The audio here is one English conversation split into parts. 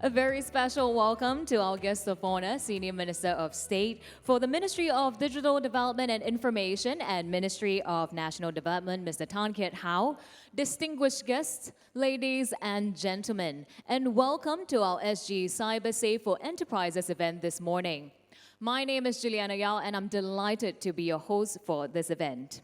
A very special welcome to our guest of honor, Senior Minister of State for the Ministry of Digital Development and Information and Ministry of National Development, Mr. Kiat. Distinguished guests, ladies and gentlemen, and welcome to our SG Cyber Safe for Enterprises event this morning. My name is Juliana Yao, and I'm delighted to be your host for this event.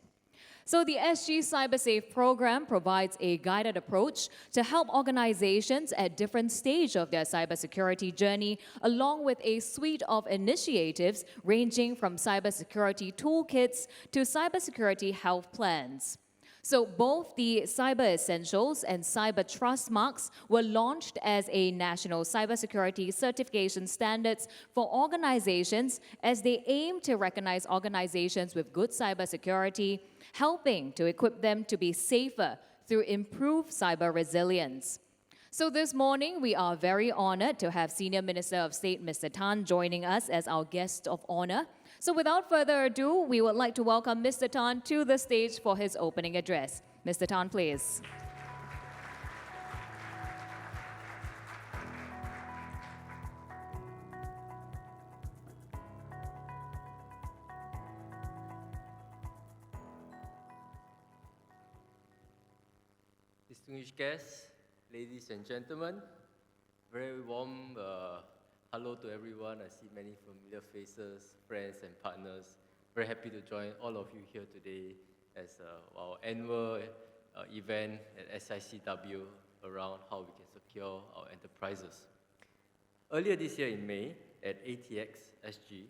So the SG CyberSafe program provides a guided approach to help organizations at different stages of their cybersecurity journey, along with a suite of initiatives ranging from cybersecurity toolkits to cybersecurity health plans. So both the Cyber Essentials and Cyber Trust marks were launched as a national cybersecurity certification standards for organizations as they aim to recognize organizations with good cybersecurity, helping to equip them to be safer through improved cyber resilience. So this morning, we are very honored to have Senior Minister of State, Mr. Tan, joining us as our guest of honor. So without further ado, we would like to welcome Mr. Tan to the stage for his opening address. Mr. Tan, please. Distinguished guests, ladies and gentlemen, very warm hello to everyone. I see many familiar faces, friends and partners. Very happy to join all of you here today as our annual event at SICW around how we can secure our enterprises. Earlier this year in May at ATX SG,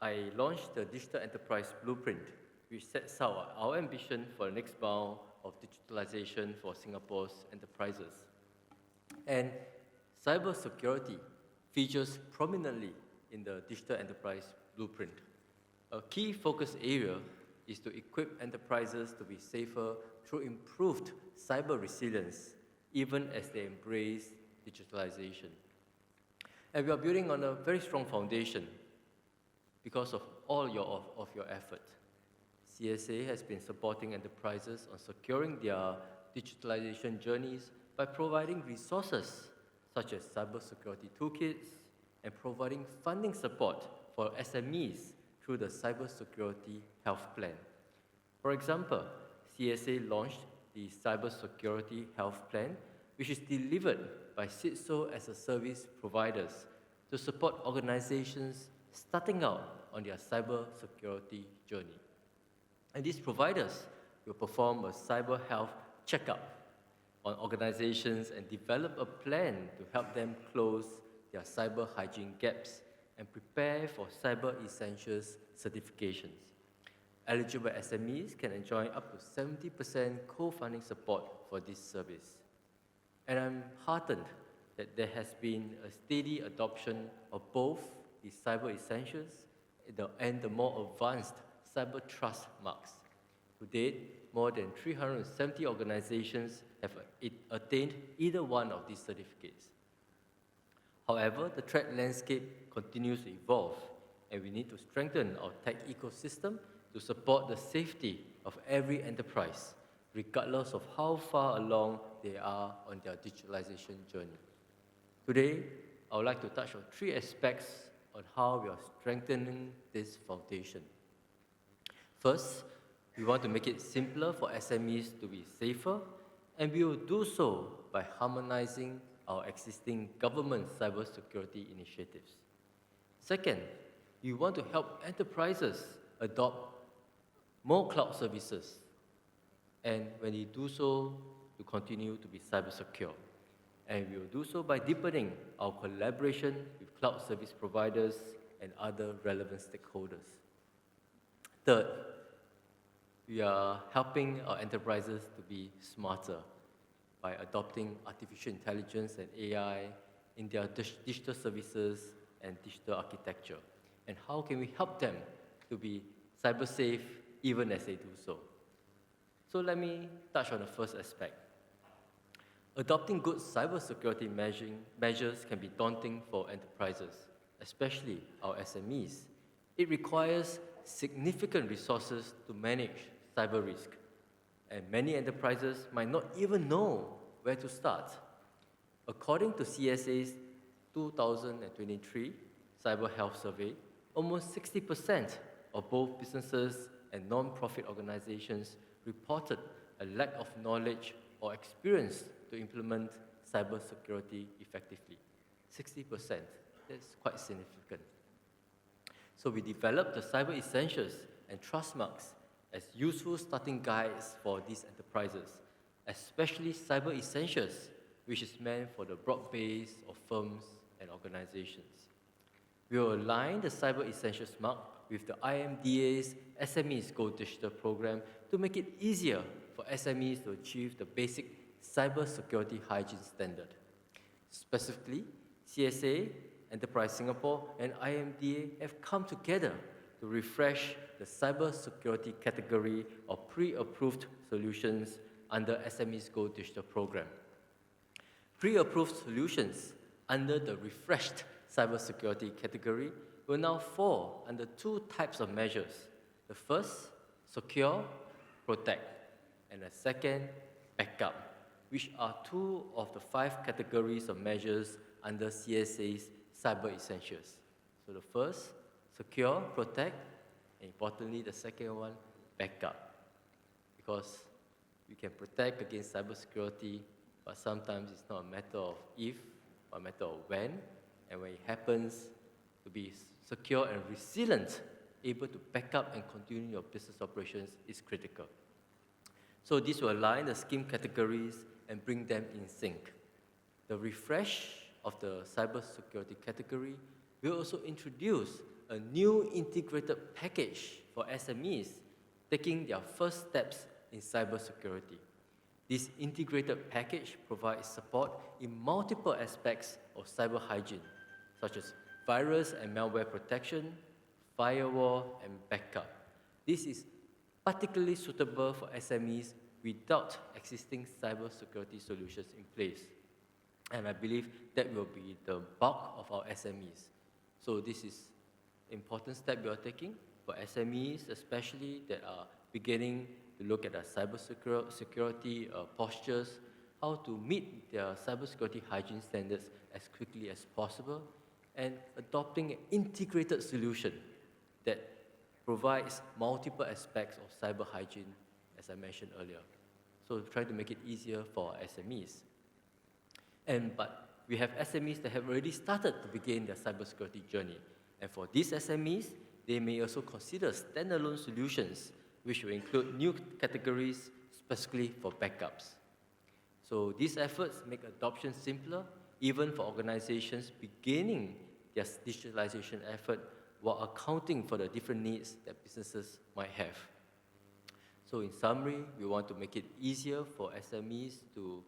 I launched the Digital Enterprise Blueprint, which sets out our ambition for the next bound of digitalization for Singapore's enterprises. And cybersecurity features prominently in the Digital Enterprise Blueprint. A key focus area is to equip enterprises to be safer through improved cyber resilience, even as they embrace digitalization. And we are building on a very strong foundation because of all of your effort. CSA has been supporting enterprises on securing their digitalization journeys by providing resources such as cybersecurity toolkits and providing funding support for SMEs through the Cybersecurity Health Plan. For example, CSA launched the Cybersecurity Health Plan, which is delivered by CITSO as a service providers to support organizations starting out on their cybersecurity journey. And these providers will perform a cyber health checkup on organizations and develop a plan to help them close their cyber hygiene gaps and prepare for Cyber Essentials certifications. Eligible SMEs can enjoy up to 70% co-funding support for this service. And I'm heartened that there has been a steady adoption of both the Cyber Essentials and the more advanced Cyber Trust marks. To date, more than 370 organizations have attained either one of these certificates. However, the threat landscape continues to evolve, and we need to strengthen our tech ecosystem to support the safety of every enterprise, regardless of how far along they are on their digitalization journey. Today, I would like to touch on three aspects on how we are strengthening this foundation. First, we want to make it simpler for SMEs to be safer, and we will do so by harmonizing our existing government cybersecurity initiatives. Second, we want to help enterprises adopt more cloud services, and when they do so, to continue to be cyber secure. And we will do so by deepening our collaboration with cloud service providers and other relevant stakeholders. Third, we are helping our enterprises to be smarter by adopting artificial intelligence and AI in their digital services and digital architecture. And how can we help them to be cyber safe even as they do so? So let me touch on the first aspect. Adopting good cybersecurity measures can be daunting for enterprises, especially our SMEs. It requires significant resources to manage cyber risk, and many enterprises might not even know where to start. According to CSA's 2023 Cyber Health Survey, almost 60% of both businesses and non-profit organizations reported a lack of knowledge or experience to implement cybersecurity effectively. 60%, that's quite significant. So we developed the Cyber Essentials and Trust Marks as useful starting guides for these enterprises, especially Cyber Essentials, which is meant for the broad base of firms and organizations. We will align the Cyber Essentials Mark with the IMDA's SMEs Go Digital program to make it easier for SMEs to achieve the basic cybersecurity hygiene standard. Specifically, CSA, Enterprise Singapore, and IMDA have come together to refresh the cybersecurity category of pre-approved solutions under SMEs Go Digital program. Pre-approved solutions under the refreshed cybersecurity category will now fall under two types of measures. The first, secure, protect, and the second, backup, which are two of the 5 categories of measures under CSA's Cyber Essentials. So the first, secure, protect, and importantly, the second one, backup. Because we can protect against cybersecurity, but sometimes it's not a matter of if, but a matter of when, and when it happens, to be secure and resilient, able to back up and continue your business operations is critical. So this will align the scheme categories and bring them in sync. The refresh of the cybersecurity category will also introduce a new integrated package for SMEs taking their first steps in cybersecurity. This integrated package provides support in multiple aspects of cyber hygiene, such as virus and malware protection, firewall, and backup. This is particularly suitable for SMEs without existing cybersecurity solutions in place. And I believe that will be the bulk of our SMEs. So this is an important step we are taking for SMEs, especially that are beginning to look at their cybersecurity postures, how to meet their cybersecurity hygiene standards as quickly as possible, and adopting an integrated solution that provides multiple aspects of cyber hygiene, as I mentioned earlier. So try to make it easier for our SMEs. But we have SMEs that have already started to begin their cybersecurity journey. And for these SMEs, they may also consider standalone solutions, which will include new categories specifically for backups. So these efforts make adoption simpler, even for organizations beginning their digitalization effort while accounting for the different needs that businesses might have. So in summary, we want to make it easier for SMEs to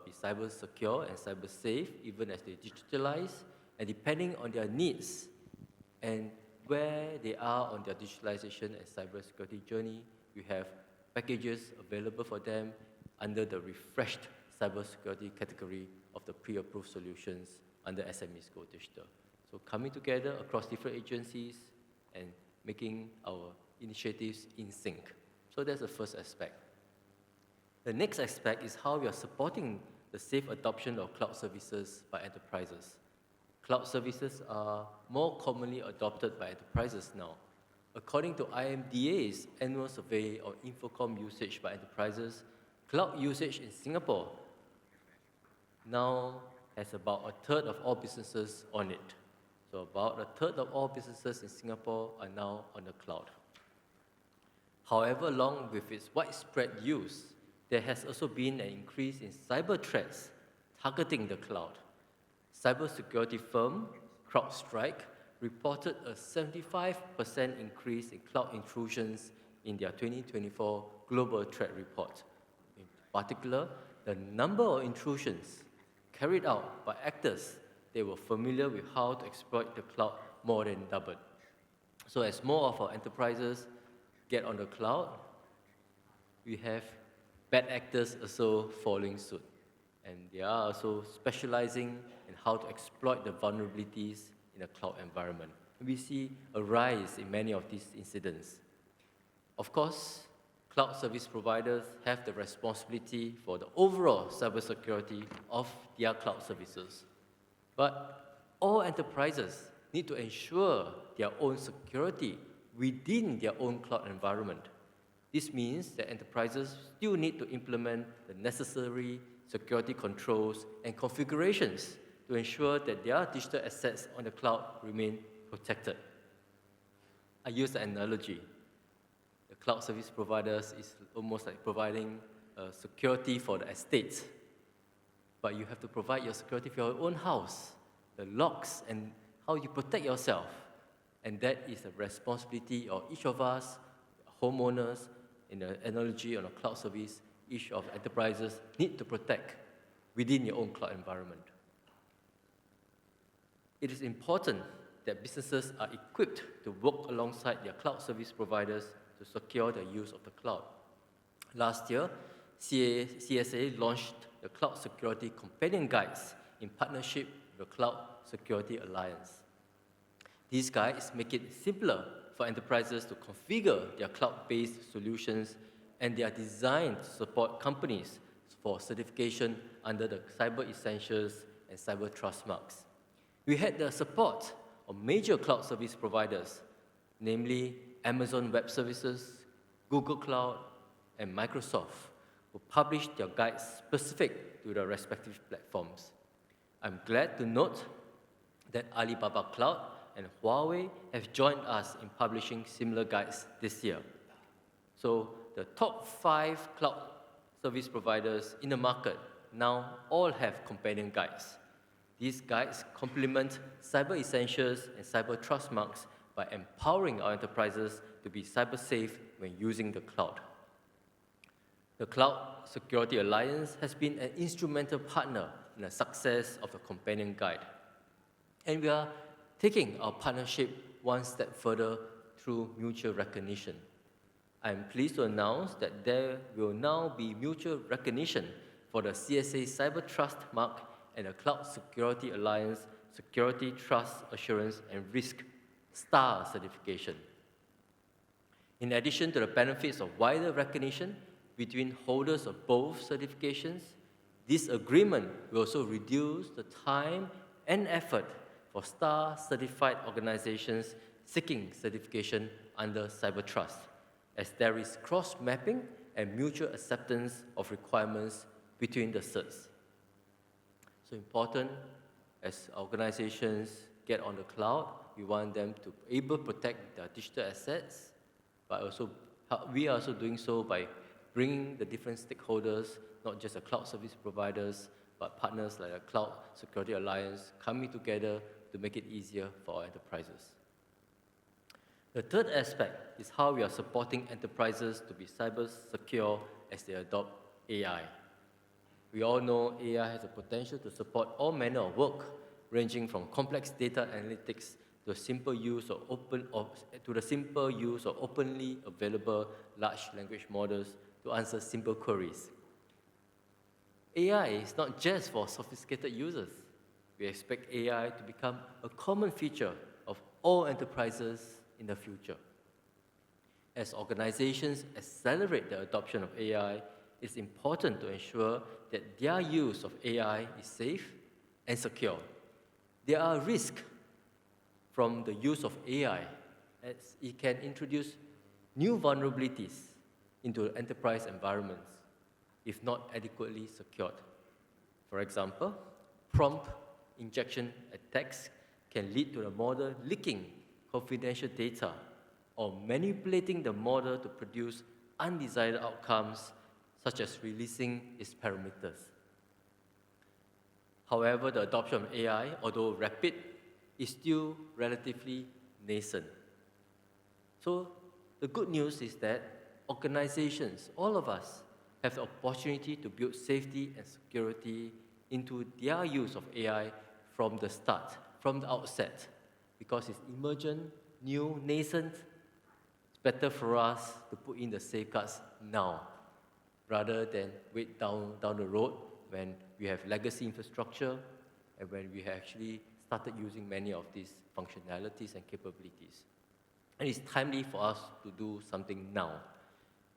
be cyber secure and cyber safe, even as they digitalize, and depending on their needs and where they are on their digitalization and cybersecurity journey, we have packages available for them under the refreshed cybersecurity category of the pre-approved solutions under SMEs Go Digital. So coming together across different agencies and making our initiatives in sync. So that's the first aspect. The next aspect is how we are supporting the safe adoption of cloud services by enterprises. Cloud services are more commonly adopted by enterprises now. According to IMDA's annual survey of Infocom usage by enterprises, cloud usage in Singapore now has about a third of all businesses on it. So about a third of all businesses in Singapore are now on the cloud. However, along with its widespread use, there has also been an increase in cyber threats targeting the cloud. Cybersecurity firm CrowdStrike reported a 75% increase in cloud intrusions in their 2024 Global Threat Report. In particular, the number of intrusions carried out by actors that were familiar with how to exploit the cloud more than doubled. So as more of our enterprises get on the cloud, we have bad actors also following suit. And they are also specializing in how to exploit the vulnerabilities in a cloud environment. And we see a rise in many of these incidents. Of course, cloud service providers have the responsibility for the overall cybersecurity of their cloud services. But all enterprises need to ensure their own security within their own cloud environment. This means that enterprises still need to implement the necessary security controls and configurations to ensure that their digital assets on the cloud remain protected. I use the analogy. The cloud service providers is almost like providing security for the estate. But you have to provide your security for your own house, the locks and how you protect yourself. And that is a responsibility of each of us, homeowners, in the analogy on a cloud service, each of enterprises need to protect within your own cloud environment. It is important that businesses are equipped to work alongside their cloud service providers to secure the use of the cloud. Last year, CSA launched the Cloud Security Companion Guides in partnership with the Cloud Security Alliance. These guides make it simpler for enterprises to configure their cloud-based solutions, and they are designed to support companies for certification under the Cyber Essentials and Cyber Trust marks. We had the support of major cloud service providers, namely Amazon Web Services, Google Cloud, and Microsoft, who published their guides specific to their respective platforms. I'm glad to note that Alibaba Cloud and Huawei have joined us in publishing similar guides this year. So the top 5 cloud service providers in the market now all have companion guides. These guides complement Cyber Essentials and Cyber Trust marks by empowering our enterprises to be cyber safe when using the cloud. The Cloud Security Alliance has been an instrumental partner in the success of the companion guide. And we are taking our partnership one step further through mutual recognition. I am pleased to announce that there will now be mutual recognition for the CSA Cyber Trust mark and the Cloud Security Alliance Security Trust Assurance and Risk Star certification. In addition to the benefits of wider recognition between holders of both certifications, this agreement will also reduce the time and effort for STAR-certified organizations seeking certification under Cyber Trust, as there is cross-mapping and mutual acceptance of requirements between the certs. So important, as organizations get on the cloud, we want them to be able to protect their digital assets, but also we are also doing so by bringing the different stakeholders, not just the cloud service providers, but partners like the Cloud Security Alliance, coming together to make it easier for our enterprises. The third aspect is how we are supporting enterprises to be cyber secure as they adopt AI. We all know AI has the potential to support all manner of work, ranging from complex data analytics to the simple use of openly available large language models to answer simple queries. AI is not just for sophisticated users. We expect AI to become a common feature of all enterprises in the future. As organizations accelerate the adoption of AI, it's important to ensure that their use of AI is safe and secure. There are risks from the use of AI, as it can introduce new vulnerabilities into enterprise environments if not adequately secured. For example, prompt injection attacks can lead to the model leaking confidential data or manipulating the model to produce undesired outcomes, such as releasing its parameters. However, the adoption of AI, although rapid, is still relatively nascent. So the good news is that organizations, all of us, have the opportunity to build safety and security into their use of AI from the start, from the outset, because it's emergent, new, nascent. It's better for us to put in the safeguards now, rather than wait down the road when we have legacy infrastructure and when we have actually started using many of these functionalities and capabilities. And it's timely for us to do something now.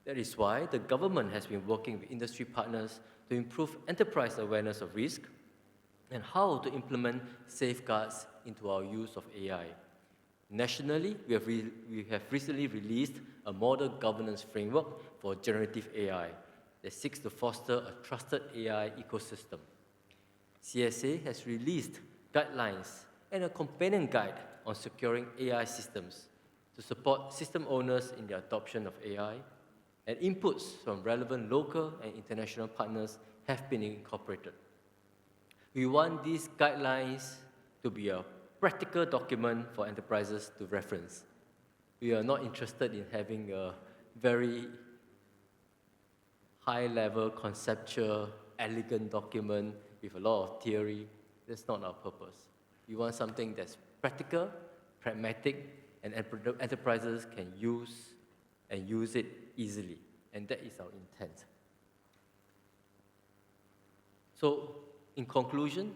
That is why the government has been working with industry partners to improve enterprise awareness of risk and how to implement safeguards into our use of AI. Nationally, we have recently released a model governance framework for generative AI that seeks to foster a trusted AI ecosystem. CSA has released guidelines and a companion guide on securing AI systems to support system owners in the adoption of AI, and inputs from relevant local and international partners have been incorporated. We want these guidelines to be a practical document for enterprises to reference. We are not interested in having a very high-level, conceptual, elegant document with a lot of theory. That's not our purpose. We want something that's practical, pragmatic, and enterprises can use and use it easily. And that is our intent. So, in conclusion,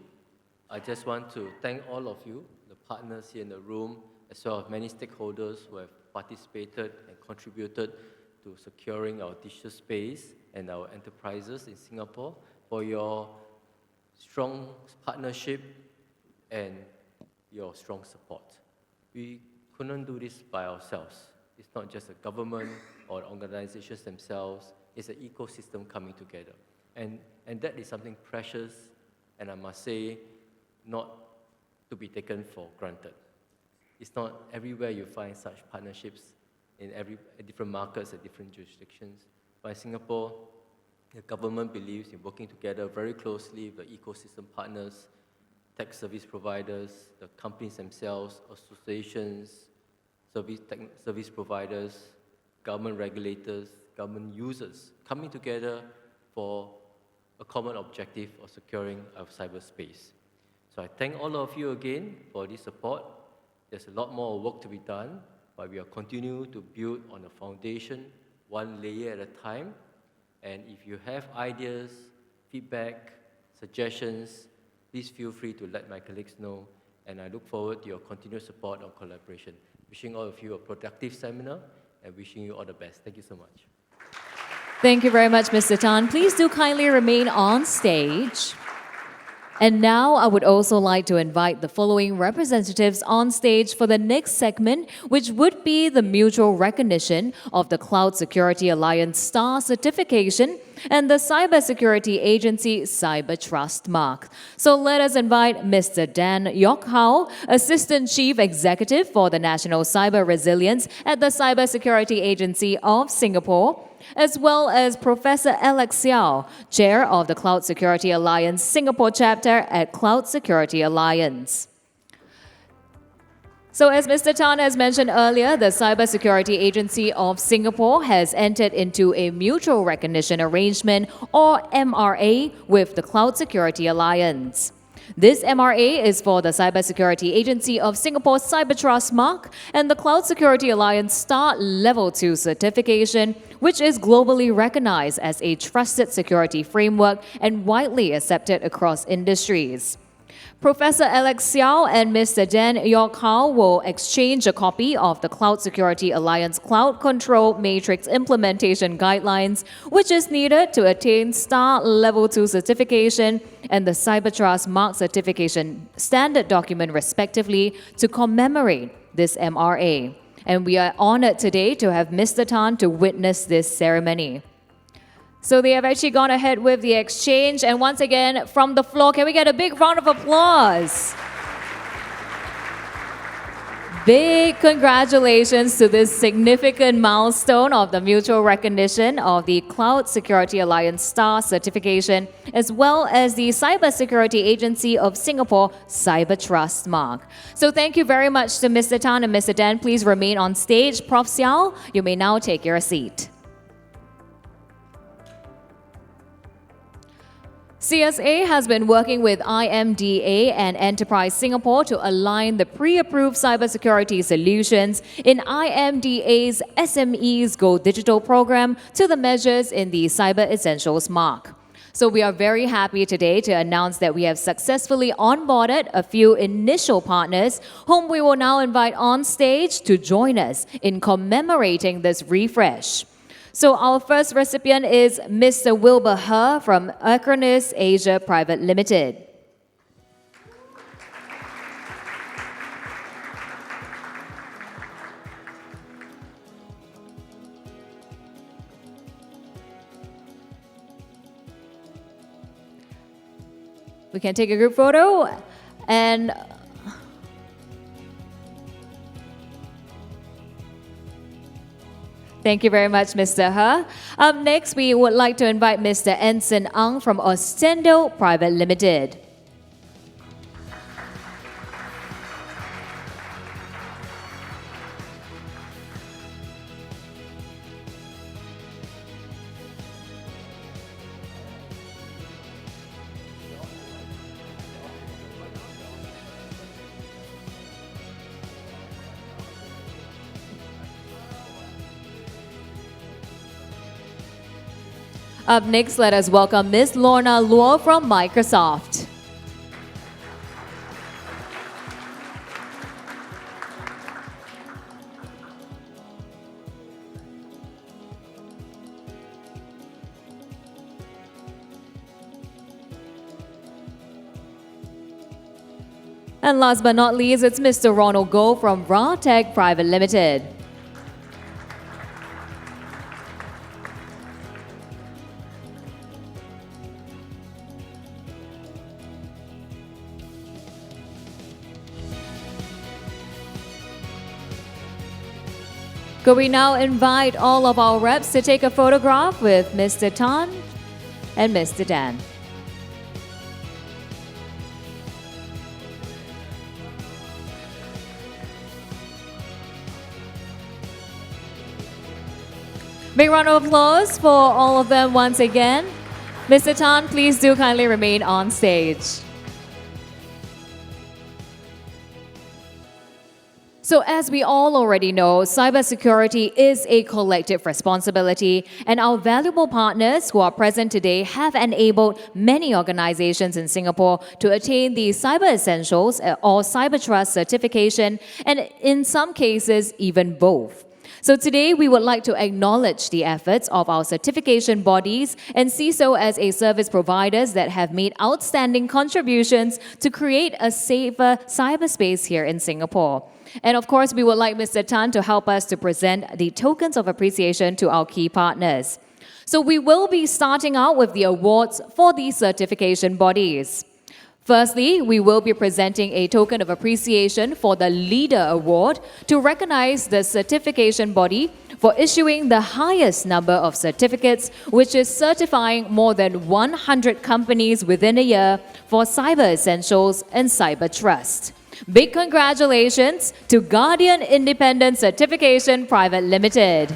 I just want to thank all of you, the partners here in the room, as well as many stakeholders who have participated and contributed to securing our digital space and our enterprises in Singapore, for your strong partnership and your strong support. We couldn't do this by ourselves. It's not just a government or organizations themselves, it's an ecosystem coming together. And that is something precious, and I must say, not to be taken for granted. It's not everywhere you find such partnerships in different markets and different jurisdictions. But in Singapore, the government believes in working together very closely with the ecosystem partners, tech service providers, the companies themselves, associations, service providers, government regulators, government users, coming together for a common objective of securing our cyberspace. So I thank all of you again for this support. There's a lot more work to be done, but we will continue to build on a foundation, one layer at a time. And if you have ideas, feedback, suggestions, please feel free to let my colleagues know. And I look forward to your continued support and collaboration. Wishing all of you a productive seminar and wishing you all the best. Thank you so much. Thank you very much, Mr. Tan. Please do kindly remain on stage. And now I would also like to invite the following representatives on stage for the next segment, which would be the mutual recognition of the Cloud Security Alliance Star certification and the Cybersecurity Agency Cyber Trust Mark. So let us invite Mr. Dan Yok Hao, Assistant Chief Executive for the National Cyber Resilience at the Cybersecurity Agency of Singapore, as well as Professor Alex Xiao, Chair of the Cloud Security Alliance Singapore chapter at Cloud Security Alliance. So as Mr. Tan has mentioned earlier, the Cybersecurity Agency of Singapore has entered into a mutual recognition arrangement, or MRA, with the Cloud Security Alliance. This MRA is for the Cybersecurity Agency of Singapore Cyber Trust Mark and the Cloud Security Alliance Star Level 2 certification, which is globally recognized as a trusted security framework and widely accepted across industries. Professor Alex Xiao and Mr. Dan Yok Hao will exchange a copy of the Cloud Security Alliance Cloud Control Matrix Implementation Guidelines, which is needed to attain Star Level 2 certification and the Cyber Trust Mark certification standard document respectively to commemorate this MRA. And we are honored today to have Mr. Tan to witness this ceremony. So they have actually gone ahead with the exchange. And once again, from the floor, can we get a big round of applause? Big congratulations to this significant milestone of the mutual recognition of the Cloud Security Alliance Star certification, as well as the Cybersecurity Agency of Singapore Cyber Trust Mark. So thank you very much to Mr. Tan and Mr. Dan. Please remain on stage. Prof. Xiao, you may now take your seat. CSA has been working with IMDA and Enterprise Singapore to align the pre-approved cybersecurity solutions in IMDA's SMEs Go Digital program to the measures in the Cyber Essentials Mark. So we are very happy today to announce that we have successfully onboarded a few initial partners whom we will now invite on stage to join us in commemorating this refresh. So our first recipient is Mr. Wilbur He from Acronis Asia Private Limited. We can take a group photo and thank you very much, Mr. He. Up next, we would like to invite Mr. Ensign Ang from Ostendo Private Limited. Up next, let us welcome Ms. Lorna Luo from Microsoft. And last but not least, it's Mr. Ronald Goh from Raw Tech Private Limited. Could we now invite all of our reps to take a photograph with Mr. Tan and Mr. Dan? Big round of applause for all of them once again. Mr. Tan, please do kindly remain on stage. So as we all already know, cybersecurity is a collective responsibility, and our valuable partners who are present today have enabled many organizations in Singapore to attain the Cyber Essentials or Cyber Trust certification, and in some cases, even both. So today, we would like to acknowledge the efforts of our certification bodies and CISO as a service providers that have made outstanding contributions to create a safer cyberspace here in Singapore. And of course, we would like Mr. Tan to help us to present the tokens of appreciation to our key partners. So we will be starting out with the awards for these certification bodies. Firstly, we will be presenting a token of appreciation for the Leader Award to recognize the certification body for issuing the highest number of certificates, which is certifying more than 100 companies within a year for Cyber Essentials and Cyber Trust. Big congratulations to Guardian Independent Certification Private Limited.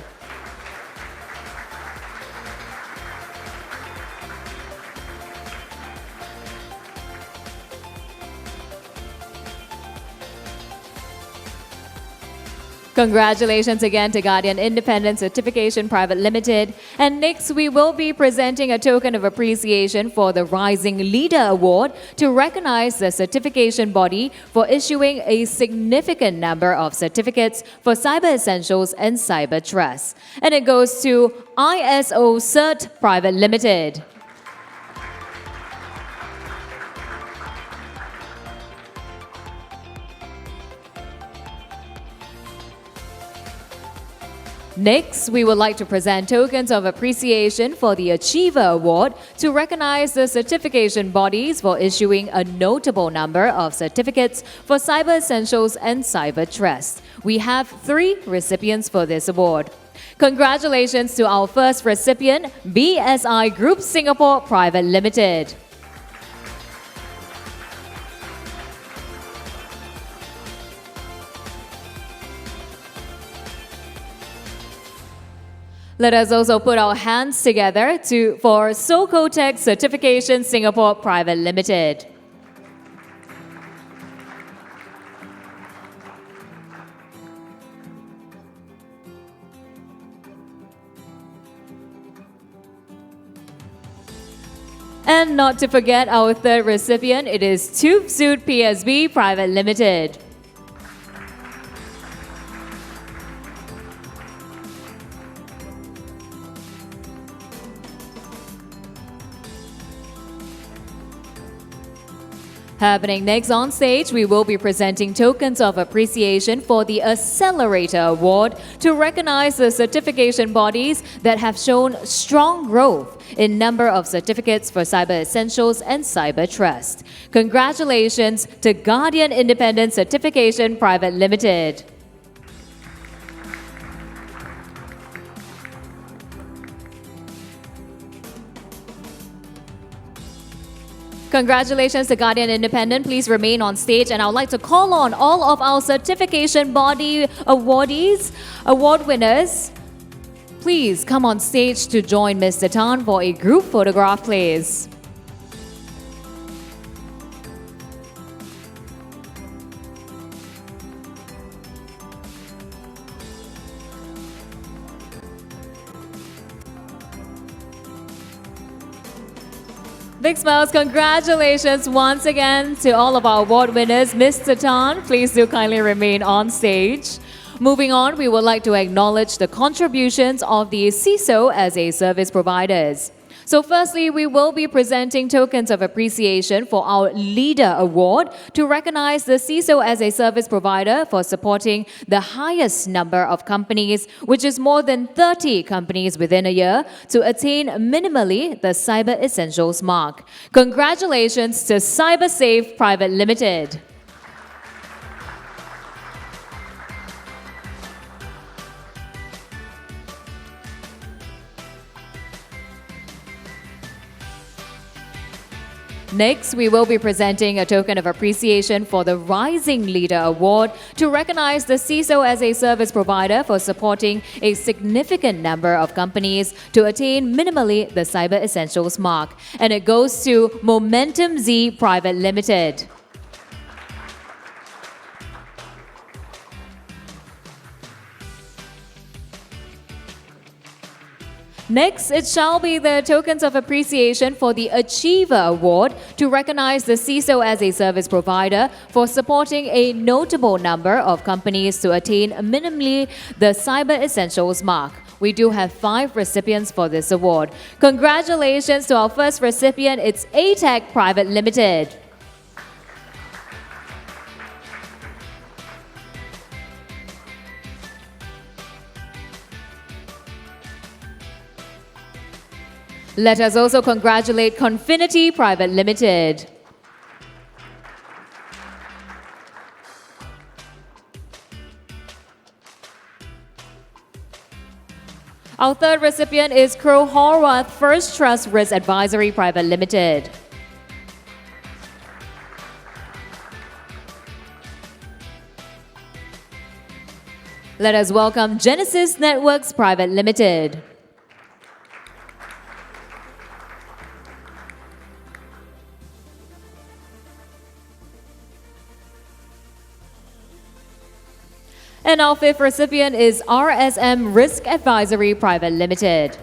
Congratulations again to Guardian Independent Certification Private Limited. And next, we will be presenting a token of appreciation for the Rising Leader Award to recognize the certification body for issuing a significant number of certificates for Cyber Essentials and Cyber Trust. And it goes to ISO Cert Private Limited. Next, we would like to present tokens of appreciation for the Achiever Award to recognize the certification bodies for issuing a notable number of certificates for Cyber Essentials and Cyber Trust. We have 3 recipients for this award. Congratulations to our first recipient, BSI Group Singapore Private Limited. Let us also put our hands together for Socotech Certification Singapore Private Limited. And not to forget our third recipient, it is Tube Suit PSB Private Limited. Happening next on stage, we will be presenting tokens of appreciation for the Accelerator Award to recognize the certification bodies that have shown strong growth in number of certificates for cyber essentials and cyber trust. Congratulations to Guardian Independent Certification Private Limited. Congratulations to Guardian Independent. Please remain on stage, and I would like to call on all of our certification body awardees, award winners. Please come on stage to join Mr. Tan for a group photograph, please. Big smiles. Congratulations once again to all of our award winners. Mr. Tan, please do kindly remain on stage. Moving on, we would like to acknowledge the contributions of the CISO as a service providers. So firstly, we will be presenting tokens of appreciation for our Leader Award to recognize the CISO as a service provider for supporting the highest number of companies, which is more than 30 companies within a year, to attain minimally the Cyber Essentials mark. Congratulations to CyberSafe Private Limited. Next, we will be presenting a token of appreciation for the Rising Leader Award to recognize the CISO as a service provider for supporting a significant number of companies to attain minimally the Cyber Essentials mark. And it goes to Momentum Z Private Limited. Next, it shall be the tokens of appreciation for the Achiever Award to recognize the CISO as a service provider for supporting a notable number of companies to attain minimally the Cyber Essentials mark. We do have 5 recipients for this award. Congratulations to our first recipient. It's ATEC Private Limited. Let us also congratulate Confinity Private Limited. Our third recipient is Crow Horwath First Trust Risk Advisory Private Limited. Let us welcome Genesis Networks Private Limited. And our fifth recipient is RSM Risk Advisory Private Limited.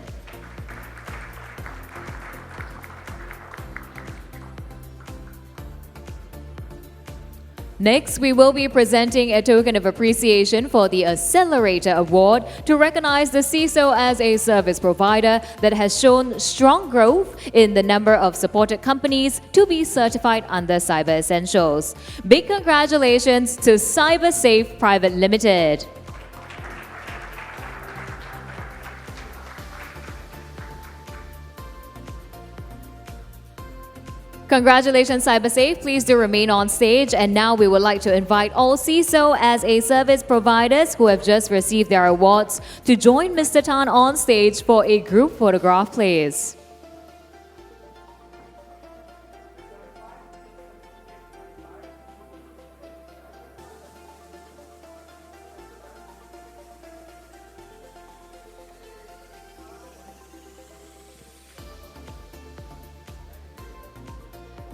Next, we will be presenting a token of appreciation for the Accelerator Award to recognize the CISO as a service provider that has shown strong growth in the number of supported companies to be certified under Cyber Essentials. Big congratulations to CyberSafe Private Limited. Congratulations, CyberSafe. Please do remain on stage. And now we would like to invite all CISO as a service providers who have just received their awards to join Mr. Tan on stage for a group photograph, please.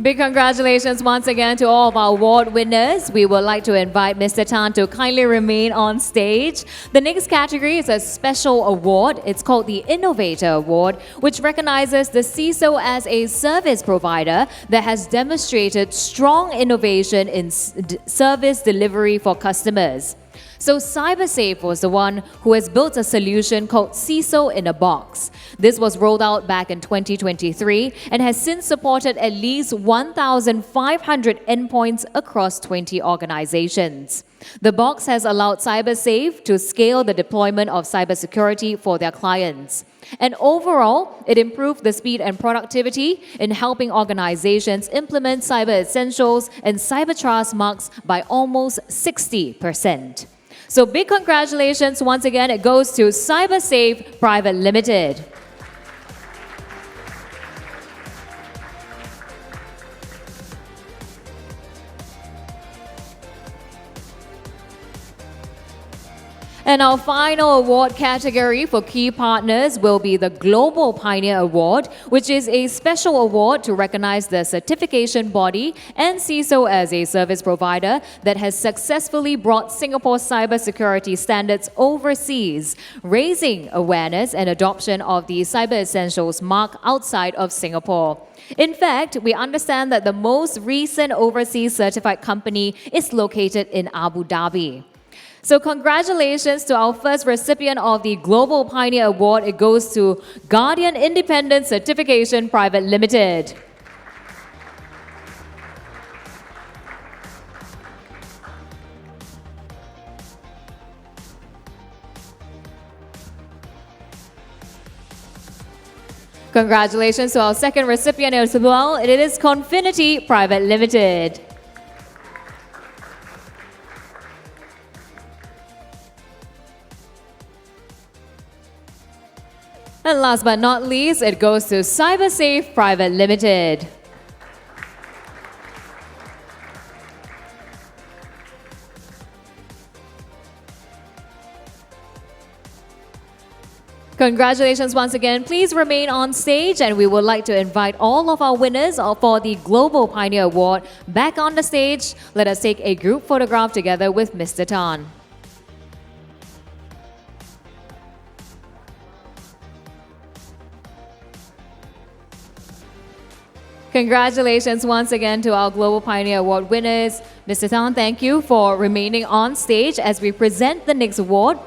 Big congratulations once again to all of our award winners. We would like to invite Mr. Tan to kindly remain on stage. The next category is a special award. It's called the Innovator Award, which recognizes the CISO as a service provider that has demonstrated strong innovation in service delivery for customers. So CyberSafe was the one who has built a solution called CISO in a Box. This was rolled out back in 2023 and has since supported at least 1,500 endpoints across 20 organizations. The box has allowed CyberSafe to scale the deployment of cybersecurity for their clients. And overall, it improved the speed and productivity in helping organizations implement cyber essentials and cyber trust marks by almost 60%. So big congratulations once again, it goes to CyberSafe Private Limited. And our final award category for key partners will be the Global Pioneer Award, which is a special award to recognize the certification body and CISO as a service provider that has successfully brought Singapore's cybersecurity standards overseas, raising awareness and adoption of the Cyber Essentials mark outside of Singapore. In fact, we understand that the most recent overseas certified company is located in Abu Dhabi. So congratulations to our first recipient of the Global Pioneer Award. It goes to Guardian Independent Certification Private Limited. Congratulations to our second recipient as well. It is Confinity Private Limited. And last but not least, it goes to CyberSafe Private Limited. Congratulations once again. Please remain on stage and we would like to invite all of our winners for the Global Pioneer Award back on the stage. Let us take a group photograph together with Mr. Tan. Congratulations once again to our Global Pioneer Award winners. Mr. Tan, thank you for remaining on stage as we present the next award.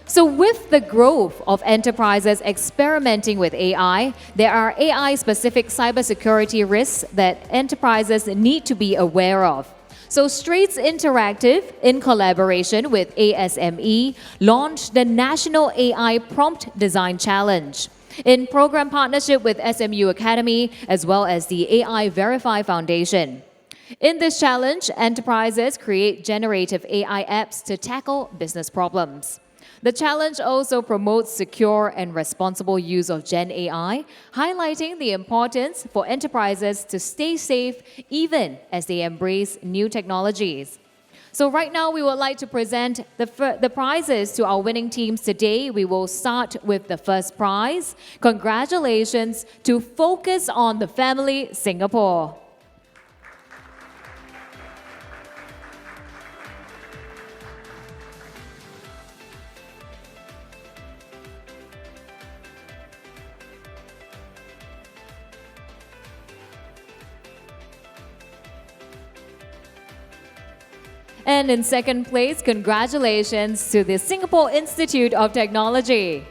So with the growth of enterprises experimenting with AI, there are AI-specific cybersecurity risks that enterprises need to be aware of. So Straits Interactive, in collaboration with ASME, launched the National AI Prompt Design Challenge in program partnership with SMU Academy as well as the AI Verify Foundation. In this challenge, enterprises create generative AI apps to tackle business problems. The challenge also promotes secure and responsible use of Gen AI, highlighting the importance for enterprises to stay safe even as they embrace new technologies. So right now, we would like to present the prizes to our winning teams today. We will start with the first prize. Congratulations to Focus on the Family Singapore. And in second place, congratulations to the Singapore Institute of Technology.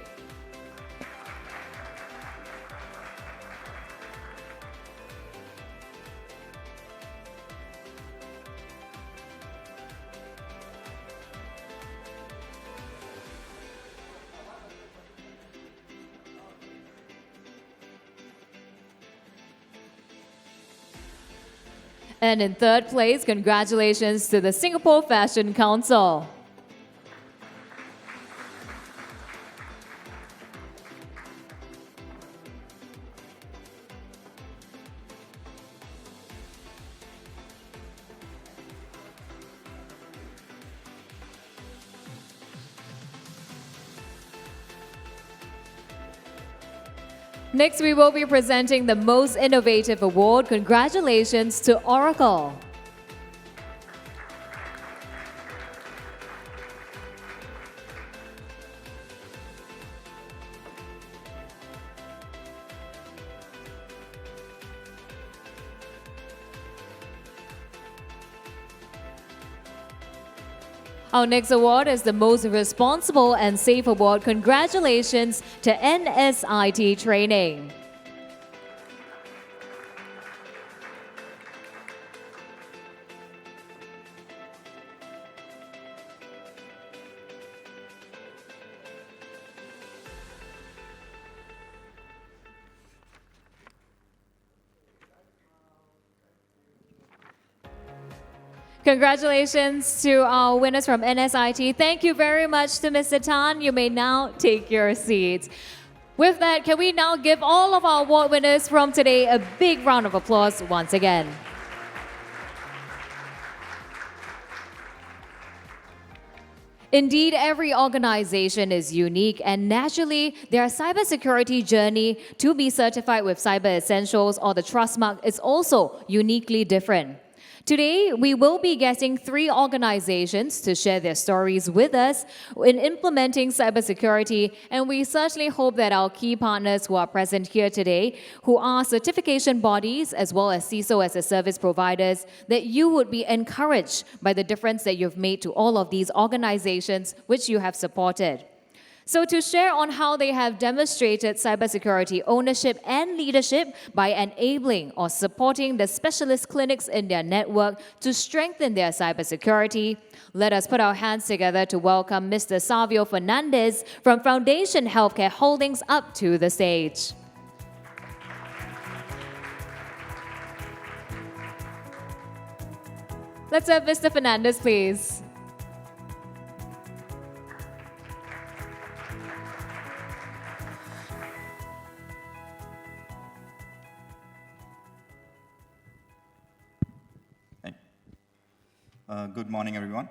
And in third place, congratulations to the Singapore Fashion Council. Next, we will be presenting the Most Innovative Award. Congratulations to Oracle. Our next award is the Most Responsible and Safe Award. Congratulations to NSIT Training. Congratulations to our winners from NSIT. Thank you very much to Mr. Tan. You may now take your seats. With that, can we now give all of our award winners from today a big round of applause once again? Indeed, every organization is unique, and naturally, their cybersecurity journey to be certified with Cyber Essentials or the Trust Mark is also uniquely different. Today, we will be getting 3 organizations to share their stories with us in implementing cybersecurity, and we certainly hope that our key partners who are present here today, who are certification bodies as well as CISO as a service providers, that you would be encouraged by the difference that you've made to all of these organizations which you have supported. So to share on how they have demonstrated cybersecurity ownership and leadership by enabling or supporting the specialist clinics in their network to strengthen their cybersecurity, let us put our hands together to welcome Mr. Savio Fernandez from Foundation Healthcare Holdings up to the stage. Let's have Mr. Fernandez, please. Good morning, everyone.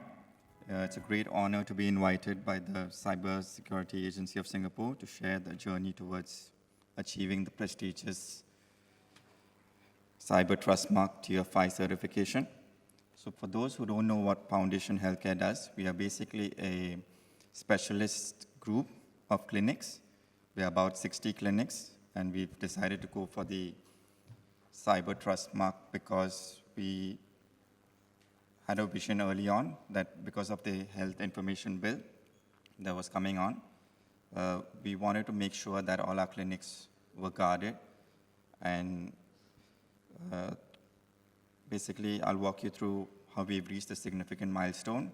It's a great honor to be invited by the Cybersecurity Agency of Singapore to share the journey towards achieving the prestigious Cyber Trust Mark Tier 5 certification. So for those who don't know what Foundation Healthcare does, we are basically a specialist group of clinics. We are about 60 clinics, and we've decided to go for the Cyber Trust Mark because we had a vision early on that because of the health information bill that was coming on, we wanted to make sure that all our clinics were guarded. And basically, I'll walk you through how we've reached a significant milestone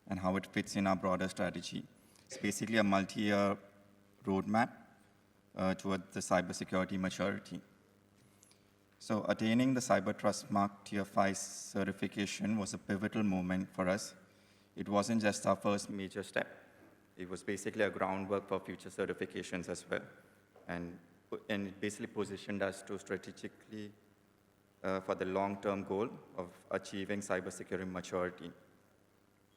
and how it fits in our broader strategy. It's basically a multi-year roadmap toward the cybersecurity maturity. So attaining the Cyber Trust Mark Tier 5 certification was a pivotal moment for us. It wasn't just our first major step. It was basically a groundwork for future certifications as well. And it basically positioned us to strategically for the long-term goal of achieving cybersecurity maturity.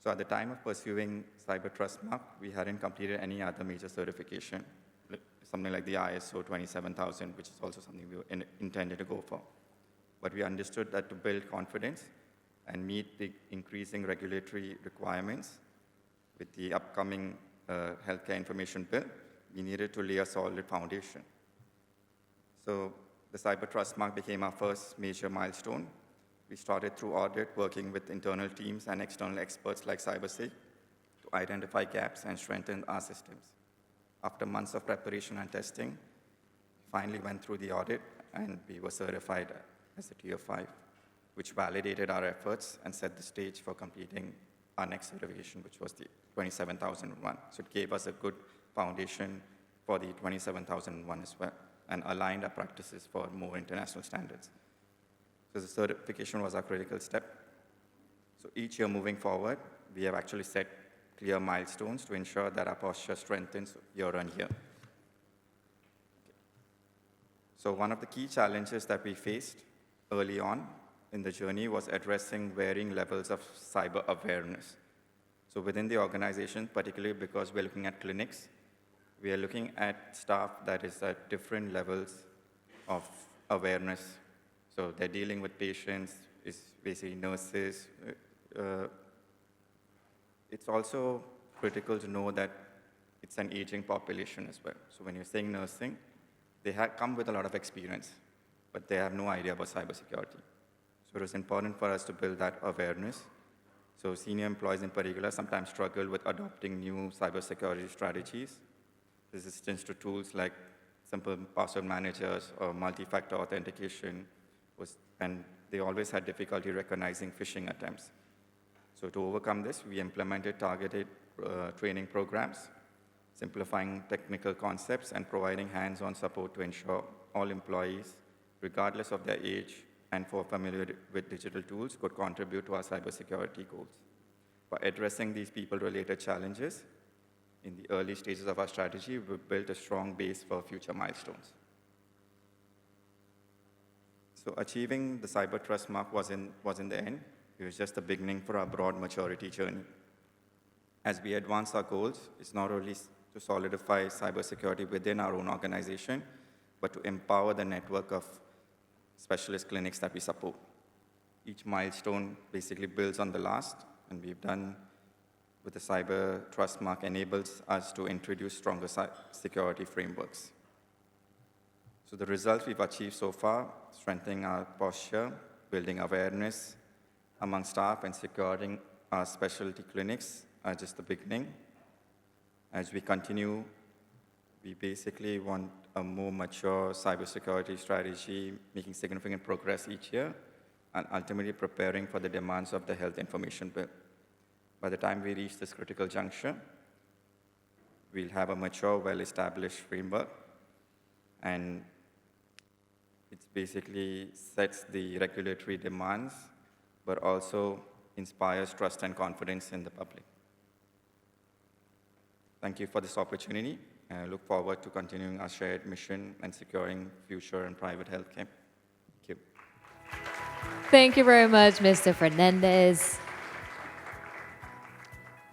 So at the time of pursuing Cyber Trust Mark, we hadn't completed any other major certification, something like the ISO 27000, which is also something we intended to go for. But we understood that to build confidence and meet the increasing regulatory requirements with the upcoming healthcare information bill, we needed to lay a solid foundation. So the Cyber Trust Mark became our first major milestone. We started through audit, working with internal teams and external experts like CyberSec to identify gaps and strengthen our systems. After months of preparation and testing, we finally went through the audit, and we were certified as a Tier 5, which validated our efforts and set the stage for completing our next certification, which was the 27001. So it gave us a good foundation for the 27001 as well, and aligned our practices for more international standards. So the certification was our critical step. So each year moving forward, we have actually set clear milestones to ensure that our posture strengthens year on year. So one of the key challenges that we faced early on in the journey was addressing varying levels of cyber awareness. So within the organization, particularly because we're looking at clinics, we are looking at staff that is at different levels of awareness. So they're dealing with patients, it's basically nurses. It's also critical to know that it's an aging population as well. So when you're saying nursing, they come with a lot of experience, but they have no idea about cybersecurity. So it was important for us to build that awareness So senior employees in particular sometimes struggle with adopting new cybersecurity strategies, resistance to tools like simple password managers or multi-factor authentication, and they always had difficulty recognizing phishing attempts. So to overcome this, we implemented targeted training programs, simplifying technical concepts and providing hands-on support to ensure all employees, regardless of their age and for familiar with digital tools, could contribute to our cybersecurity goals. By addressing these people-related challenges in the early stages of our strategy, we built a strong base for future milestones. So achieving the Cyber Trust mark wasn't the end. It was just the beginning for our broad maturity journey. As we advance our goals, it's not only to solidify cybersecurity within our own organization, but to empower the network of specialist clinics that we support. Each milestone basically builds on the last, and we've done with the Cyber Trust mark enables us to introduce stronger security frameworks. So the results we've achieved so far, strengthening our posture, building awareness among staff, and securing our specialty clinics are just the beginning. As we continue, we basically want a more mature cybersecurity strategy, making significant progress each year, and ultimately preparing for the demands of the Health Information Bill. By the time we reach this critical juncture, we'll have a mature, well-established framework, and it basically sets the regulatory demands, but also inspires trust and confidence in the public. Thank you for this opportunity, and I look forward to continuing our shared mission and securing future and private healthcare. Thank you. Thank you very much, Mr. Fernandez.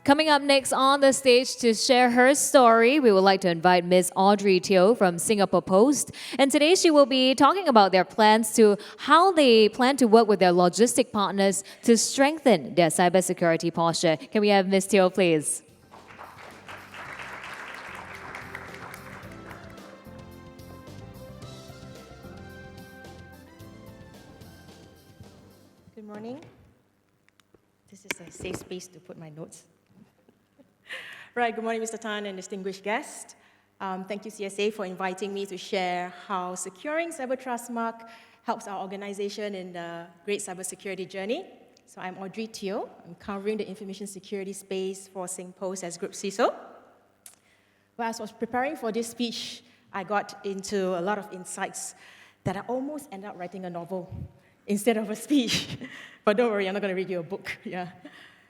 Coming up next on the stage to share her story, we would like to invite Ms. Audrey Teo from Singapore Post. And today she will be talking about their plans to how they plan to work with their logistic partners to strengthen their cybersecurity posture. Can we have Ms. Teo, please? Good morning. This is a safe space to put my notes. Right, good morning, Mr. Tan and distinguished guests. Thank you, CSA, for inviting me to share how securing Cyber Trust mark helps our organization in the great cybersecurity journey. So I'm Audrey Teo. I'm covering the information security space for SingPost as Group CISO. Well, as I was preparing for this speech, I got into a lot of insights that I almost ended up writing a novel instead of a speech. But don't worry, I'm not going to read you a book. Yeah.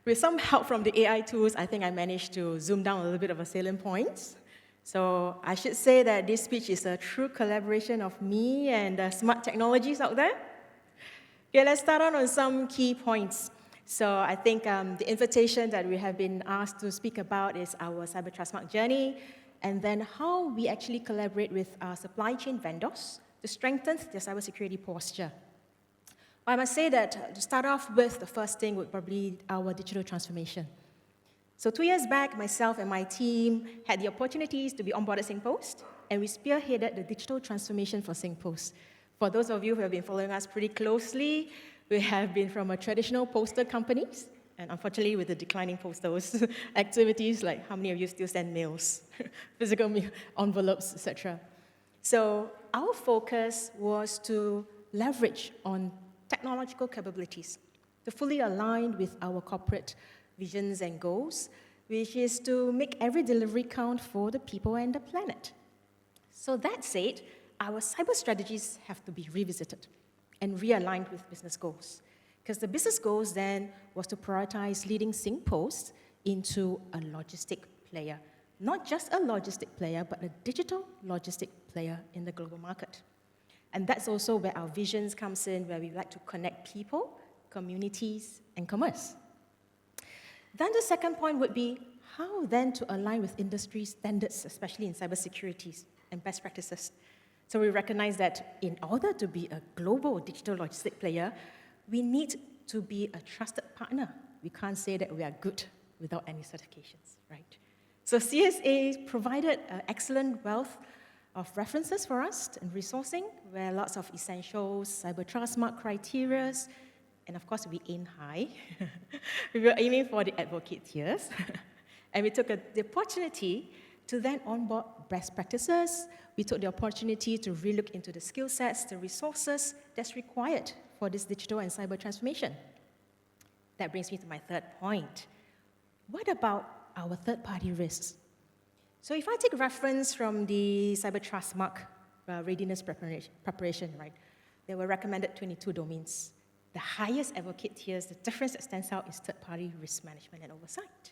With some help from the AI tools, I think I managed to zoom down a little bit of a salient points. So I should say that this speech is a true collaboration of me and the smart technologies out there. Okay, let's start on some key points. So I think the invitation that we have been asked to speak about is our Cyber Trust mark journey, and then how we actually collaborate with our supply chain vendors to strengthen their cybersecurity posture. I must say that to start off with, the first thing would probably be our digital transformation. So 2 years back, myself and my team had the opportunities to be onboarded at SingPost, and we spearheaded the digital transformation for SingPost. For those of you who have been following us pretty closely, we have been from a traditional postal companies, and unfortunately with the declining postals activities, like how many of you still send mails, physical mail, envelopes, etc. So our focus was to leverage on technological capabilities to fully align with our corporate visions and goals, which is to make every delivery count for the people and the planet. So that said, our cyber strategies have to be revisited and realigned with business goals. Because the business goals then was to prioritize leading SingPost into a logistic player. Not just a logistic player, but a digital logistic player in the global market. And that's also where our visions comes in, where we like to connect people, communities, and commerce. Then the second point would be how then to align with industry standards, especially in cybersecurity and best practices. So we recognize that in order to be a global digital logistic player, we need to be a trusted partner. We can't say that we are good without any certifications, right? So CSA provided an excellent wealth of references for us and resourcing, where lots of essentials, Cyber Trust mark criteria, and of course we aim high. We were aiming for the advocate tiers, and we took the opportunity to then onboard best practices. We took the opportunity to relook into the skill sets, the resources that's required for this digital and cyber transformation. That brings me to my third point. What about our third-party risks? So if I take reference from the Cyber Trust Mark readiness preparation, right, there were recommended 22 domains. The highest advocate tiers, the difference that stands out is third-party risk management and oversight.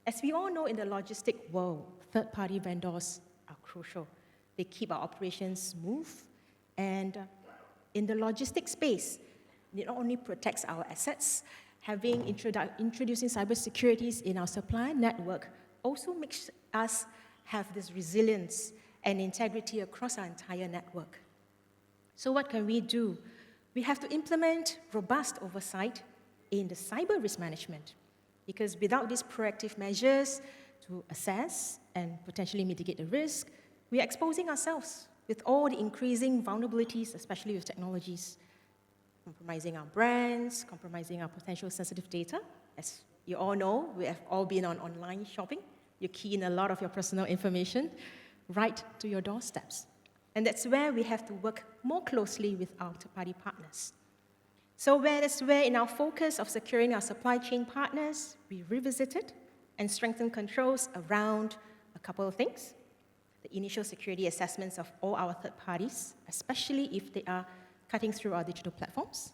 As we all know, in the logistic world, third-party vendors are crucial. They keep our operations smooth, and in the logistic space, it not only protects our assets, introducing cybersecurities in our supply network also makes us have this resilience and integrity across our entire network. So what can we do? We have to implement robust oversight in the cyber risk management, because without these proactive measures to assess and potentially mitigate the risk, we are exposing ourselves with all the increasing vulnerabilities, especially with technologies, compromising our brands, compromising our potential sensitive data. As you all know, we have all been on online shopping. You key in a lot of your personal information right to your doorsteps. And that's where we have to work more closely with our third-party partners. So that's where in our focus of securing our supply chain partners, we revisited and strengthened controls around a couple of things. The initial security assessments of all our third parties, especially if they are cutting through our digital platforms.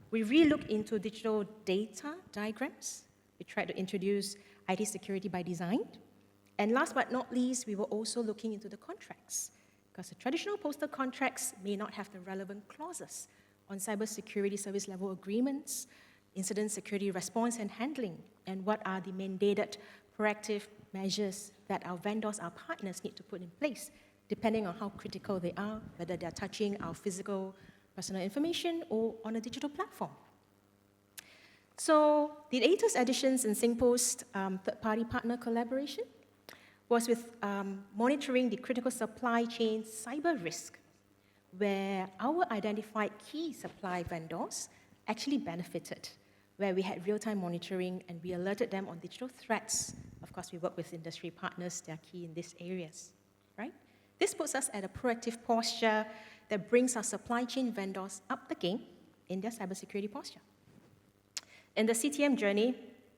We relooked into digital data diagrams. We tried to introduce IT security by design. And last but not least, we were also looking into the contracts, because the traditional postal contracts may not have the relevant clauses on cybersecurity service level agreements, incident security response and handling, and what are the mandated proactive measures that our vendors, our partners need to put in place, depending on how critical they are, whether they're touching our physical personal information or on a digital platform. So the latest additions in SingPost third-party partner collaboration was with monitoring the critical supply chain cyber risk, where our identified key supply vendors actually benefited, where we had real-time monitoring and we alerted them on digital threats. Of course, we work with industry partners that are key in these areas, right? This puts us at a proactive posture that brings our supply chain vendors up the game in their cybersecurity posture. In the CTM journey,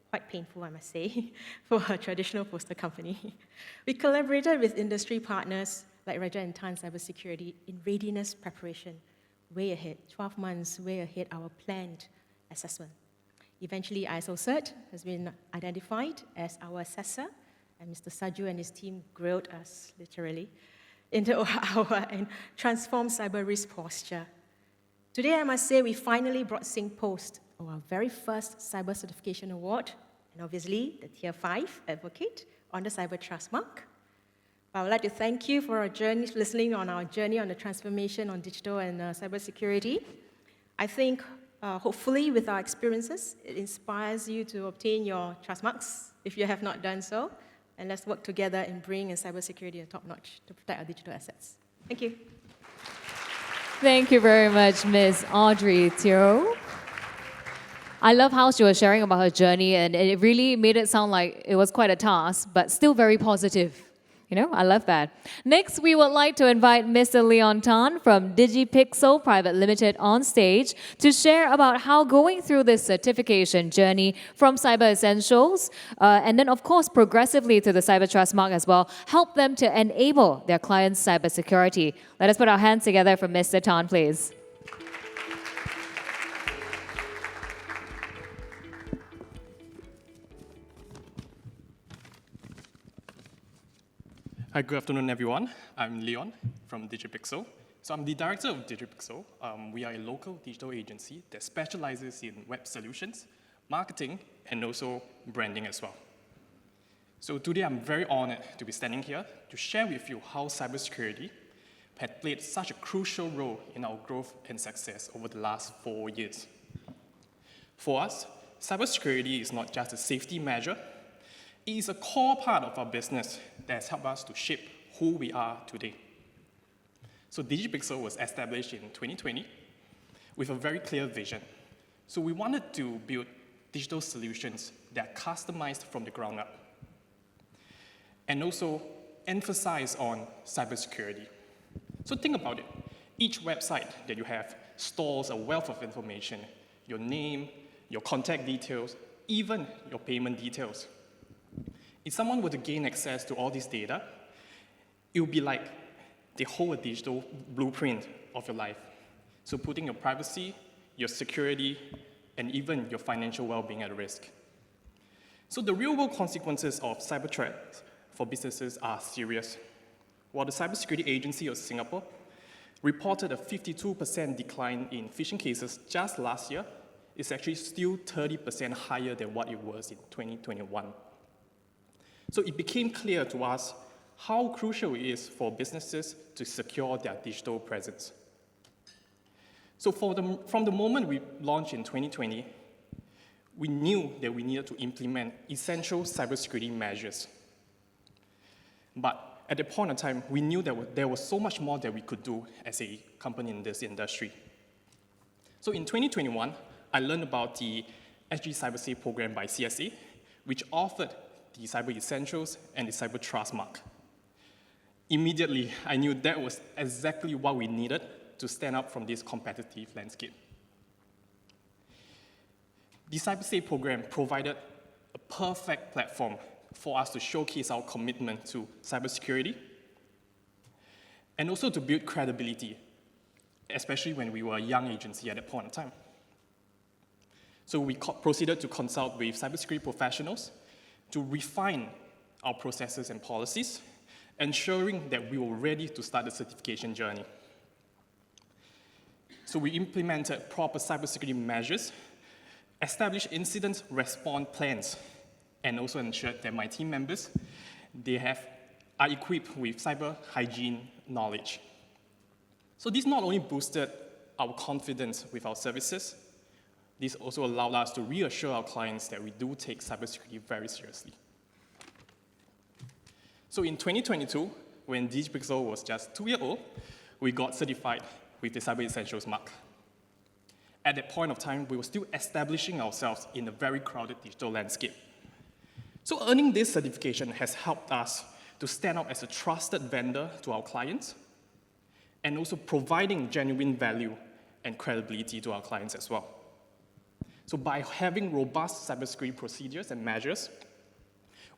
quite painful, I must say, for a traditional postal company, we collaborated with industry partners like Raja & Tan Cybersecurity in readiness preparation, way ahead, 12 months way ahead our planned assessment. Eventually, ISO Cert has been identified as our assessor, and Mr. Saju and his team grilled us, literally, into our transformed cyber risk posture. Today, I must say, we finally brought SingPost, our very first cyber certification award, and obviously the Tier 5 advocate on the Cyber Trust Mark. I would like to thank you for our journey, listening on our journey on the transformation on digital and cybersecurity. I think, hopefully, with our experiences, it inspires you to obtain your trust marks if you have not done so. And let's work together in bringing cybersecurity a top notch to protect our digital assets. Thank you. Thank you very much, Ms. Audrey Teo. I love how she was sharing about her journey, and it really made it sound like it was quite a task, but still very positive. You know, I love that. Next, we would like to invite Mr. Leon Tan from DigiPixel Private Limited on stage to share about how going through this certification journey from Cyber Essentials, and then of course progressively to the Cyber Trust Mark as well, help them to enable their clients' cybersecurity. Let us put our hands together for Mr. Tan, please. Hi, good afternoon, everyone. I'm Leon from DigiPixel. So I'm the director of DigiPixel. We are a local digital agency that specializes in web solutions, marketing, and also branding as well. So today I'm very honored to be standing here to share with you how cybersecurity had played such a crucial role in our growth and success over the last 4 years. For us, cybersecurity is not just a safety measure. It is a core part of our business that has helped us to shape who we are today. So DigiPixel was established in 2020 with a very clear vision. So we wanted to build digital solutions that are customized from the ground up, and also emphasize on cybersecurity. So think about it. Each website that you have stores a wealth of information, your name, your contact details, even your payment details. If someone were to gain access to all this data, it would be like they hold a digital blueprint of your life. So putting your privacy, your security, and even your financial well-being at risk. So the real-world consequences of cyber threats for businesses are serious. While the Cybersecurity Agency of Singapore reported a 52% decline in phishing cases just last year, it's actually still 30% higher than what it was in 2021. So it became clear to us how crucial it is for businesses to secure their digital presence. So from the moment we launched in 2020, we knew that we needed to implement essential cybersecurity measures. But at that point in time, we knew that there was so much more that we could do as a company in this industry. So in 2021, I learned about the SG Cyber Safe program by CSA, which offered the Cyber Essentials and the Cyber Trust Mark. Immediately, I knew that was exactly what we needed to stand up from this competitive landscape. The Cyber Safe program provided a perfect platform for us to showcase our commitment to cybersecurity and also to build credibility, especially when we were a young agency at that point in time. So we proceeded to consult with cybersecurity professionals to refine our processes and policies, ensuring that we were ready to start the certification journey. So we implemented proper cybersecurity measures, established incident response plans, and also ensured that my team members, are equipped with cyber hygiene knowledge. So this not only boosted our confidence with our services, this also allowed us to reassure our clients that we do take cybersecurity very seriously. So in 2022, when DigiPixel was just 2 years old, we got certified with the Cyber Essentials mark. At that point of time, we were still establishing ourselves in a very crowded digital landscape. So earning this certification has helped us to stand out as a trusted vendor to our clients and also providing genuine value and credibility to our clients as well. So by having robust cybersecurity procedures and measures,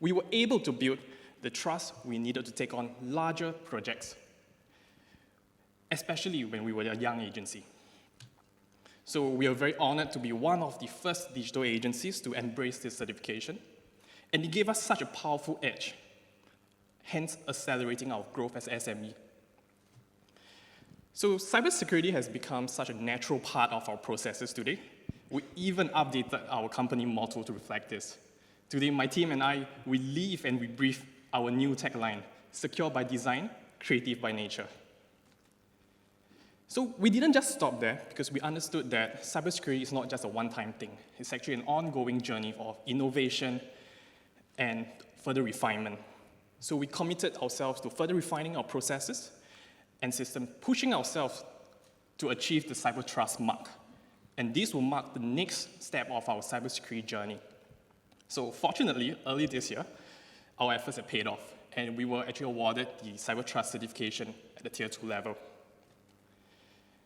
we were able to build the trust we needed to take on larger projects, especially when we were a young agency. So we are very honored to be one of the first digital agencies to embrace this certification, and it gave us such a powerful edge, hence accelerating our growth as SME. So cybersecurity has become such a natural part of our processes today. We even updated our company motto to reflect this. Today, my team and I, we live and we breathe our new tagline, secure by design, creative by nature. So we didn't just stop there because we understood that cybersecurity is not just a one-time thing. It's actually an ongoing journey of innovation and further refinement. So we committed ourselves to further refining our processes and system, pushing ourselves to achieve the Cyber Trust mark. And this will mark the next step of our cybersecurity journey. So fortunately, early this year, our efforts have paid off, and we were actually awarded the Cyber Trust certification at the Tier 2 level.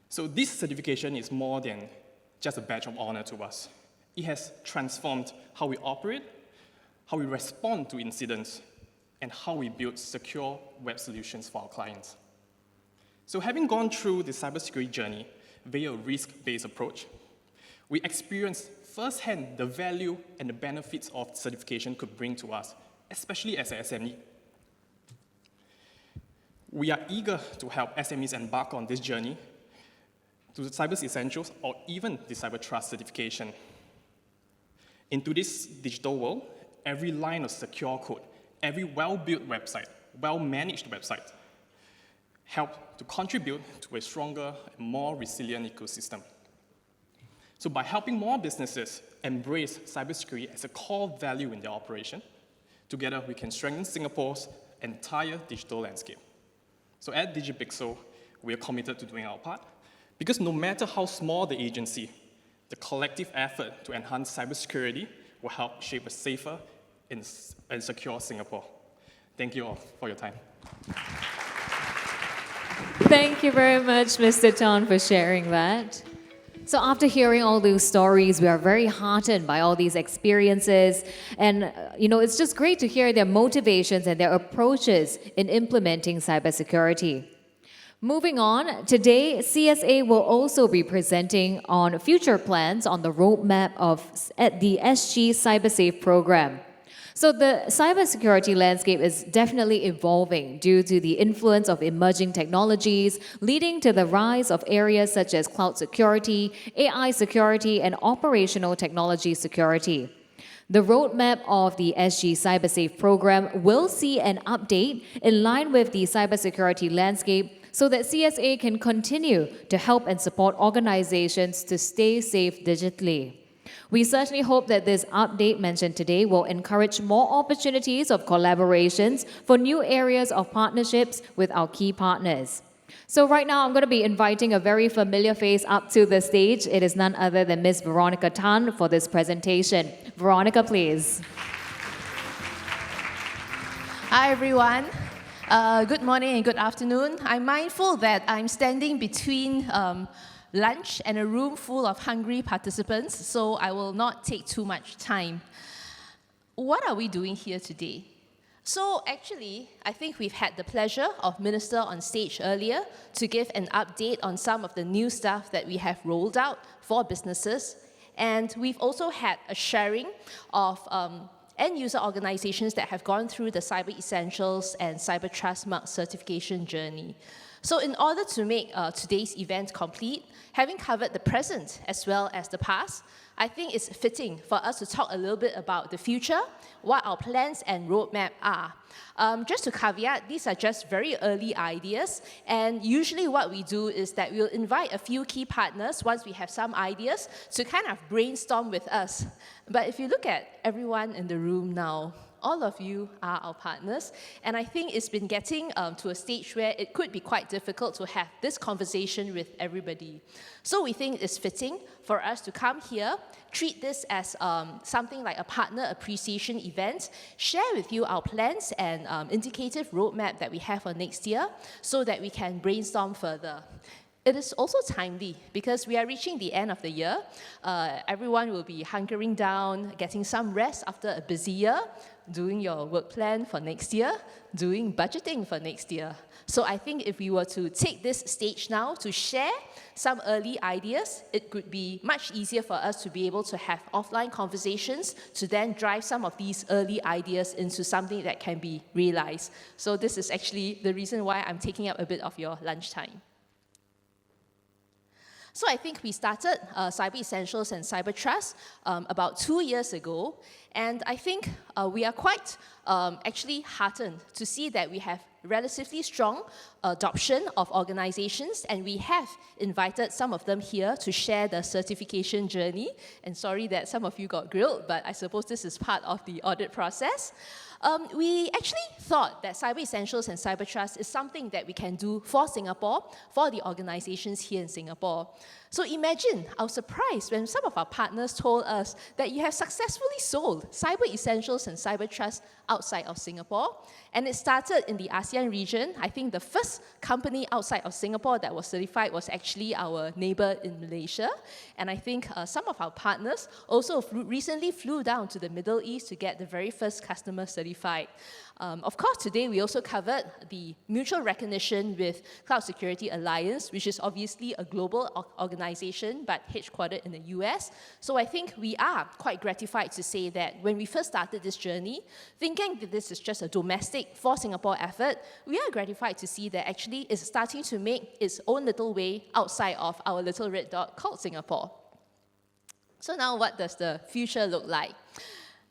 So this certification is more than just a badge of honor to us. It has transformed how we operate, how we respond to incidents, and how we build secure web solutions for our clients. So having gone through the cybersecurity journey via a risk-based approach, we experienced firsthand the value and the benefits of certification could bring to us, especially as an SME. We are eager to help SMEs embark on this journey to the Cyber Essentials or even the Cyber Trust certification. In today's digital world, every line of secure code, every well-built website, well-managed website, help to contribute to a stronger and more resilient ecosystem. So by helping more businesses embrace cybersecurity as a core value in their operation, together we can strengthen Singapore's entire digital landscape. So at DigiPixel, we are committed to doing our part, because no matter how small the agency, The collective effort to enhance cybersecurity will help shape a safer and secure Singapore. Thank you all for your time. Thank you very much, Mr. Tan, for sharing that. So after hearing all those stories, we are very heartened by all these experiences. And, it's just great to hear their motivations and their approaches in implementing cybersecurity. Moving on, today, CSA will also be presenting on future plans on the roadmap of the SG CyberSafe program. So the cybersecurity landscape is definitely evolving due to the influence of emerging technologies, leading to the rise of areas such as cloud security, AI security, and operational technology security. The roadmap of the SG CyberSafe program will see an update in line with the cybersecurity landscape so that CSA can continue to help and support organizations to stay safe digitally. We certainly hope that this update mentioned today will encourage more opportunities of collaborations for new areas of partnerships with our key partners. So right now, I'm going to be inviting a very familiar face up to the stage. It is none other than Ms. Veronica Tan for this presentation. Veronica, please. Hi, everyone. Good morning and good afternoon. I'm mindful that I'm standing between lunch and a room full of hungry participants, so I will not take too much time. What are we doing here today? So actually, I think we've had the pleasure of Minister on stage earlier to give an update on some of the new stuff that we have rolled out for businesses. And we've also had a sharing of end-user organizations that have gone through the Cyber Essentials and Cyber Trust Mark certification journey. So in order to make today's event complete, having covered the present as well as the past, I think it's fitting for us to talk a little bit about the future, what our plans and roadmap are. Just to caveat, these are just very early ideas, and usually what we do is that we'll invite a few key partners once we have some ideas to kind of brainstorm with us. But if you look at everyone in the room now, all of you are our partners, and I think it's been getting to a stage where it could be quite difficult to have this conversation with everybody. So we think it's fitting for us to come here, treat this as something like a partner appreciation event, share with you our plans and indicative roadmap that we have for next year so that we can brainstorm further. It is also timely because we are reaching the end of the year. Everyone will be hunkering down, getting some rest after a busy year, doing your work plan for next year, doing budgeting for next year. So I think if we were to take this stage now to share some early ideas, it could be much easier for us to be able to have offline conversations to then drive some of these early ideas into something that can be realized. So this is actually the reason why I'm taking up a bit of your lunchtime. So I think we started Cyber Essentials and Cyber Trust about 2 years ago, and I think we are quite actually heartened to see that we have relatively strong adoption of organizations, and we have invited some of them here to share the certification journey. And sorry that some of you got grilled, but I suppose this is part of the audit process. We actually thought that Cyber Essentials and Cyber Trust is something that we can do for Singapore, for the organizations here in Singapore. So imagine our surprise when some of our partners told us that you have successfully sold Cyber Essentials and Cyber Trust outside of Singapore. And it started in the ASEAN region. I think the first company outside of Singapore that was certified was actually our neighbor in Malaysia. And I think some of our partners also recently flew down to the Middle East to get the very first customer certified. Of course, today we also covered the mutual recognition with Cloud Security Alliance, which is obviously a global organization, but headquartered in the US. So I think we are quite gratified to say that when we first started this journey, thinking that this is just a domestic for Singapore effort, we are gratified to see that actually it's starting to make its own little way outside of our little red dot called Singapore. So now what does the future look like?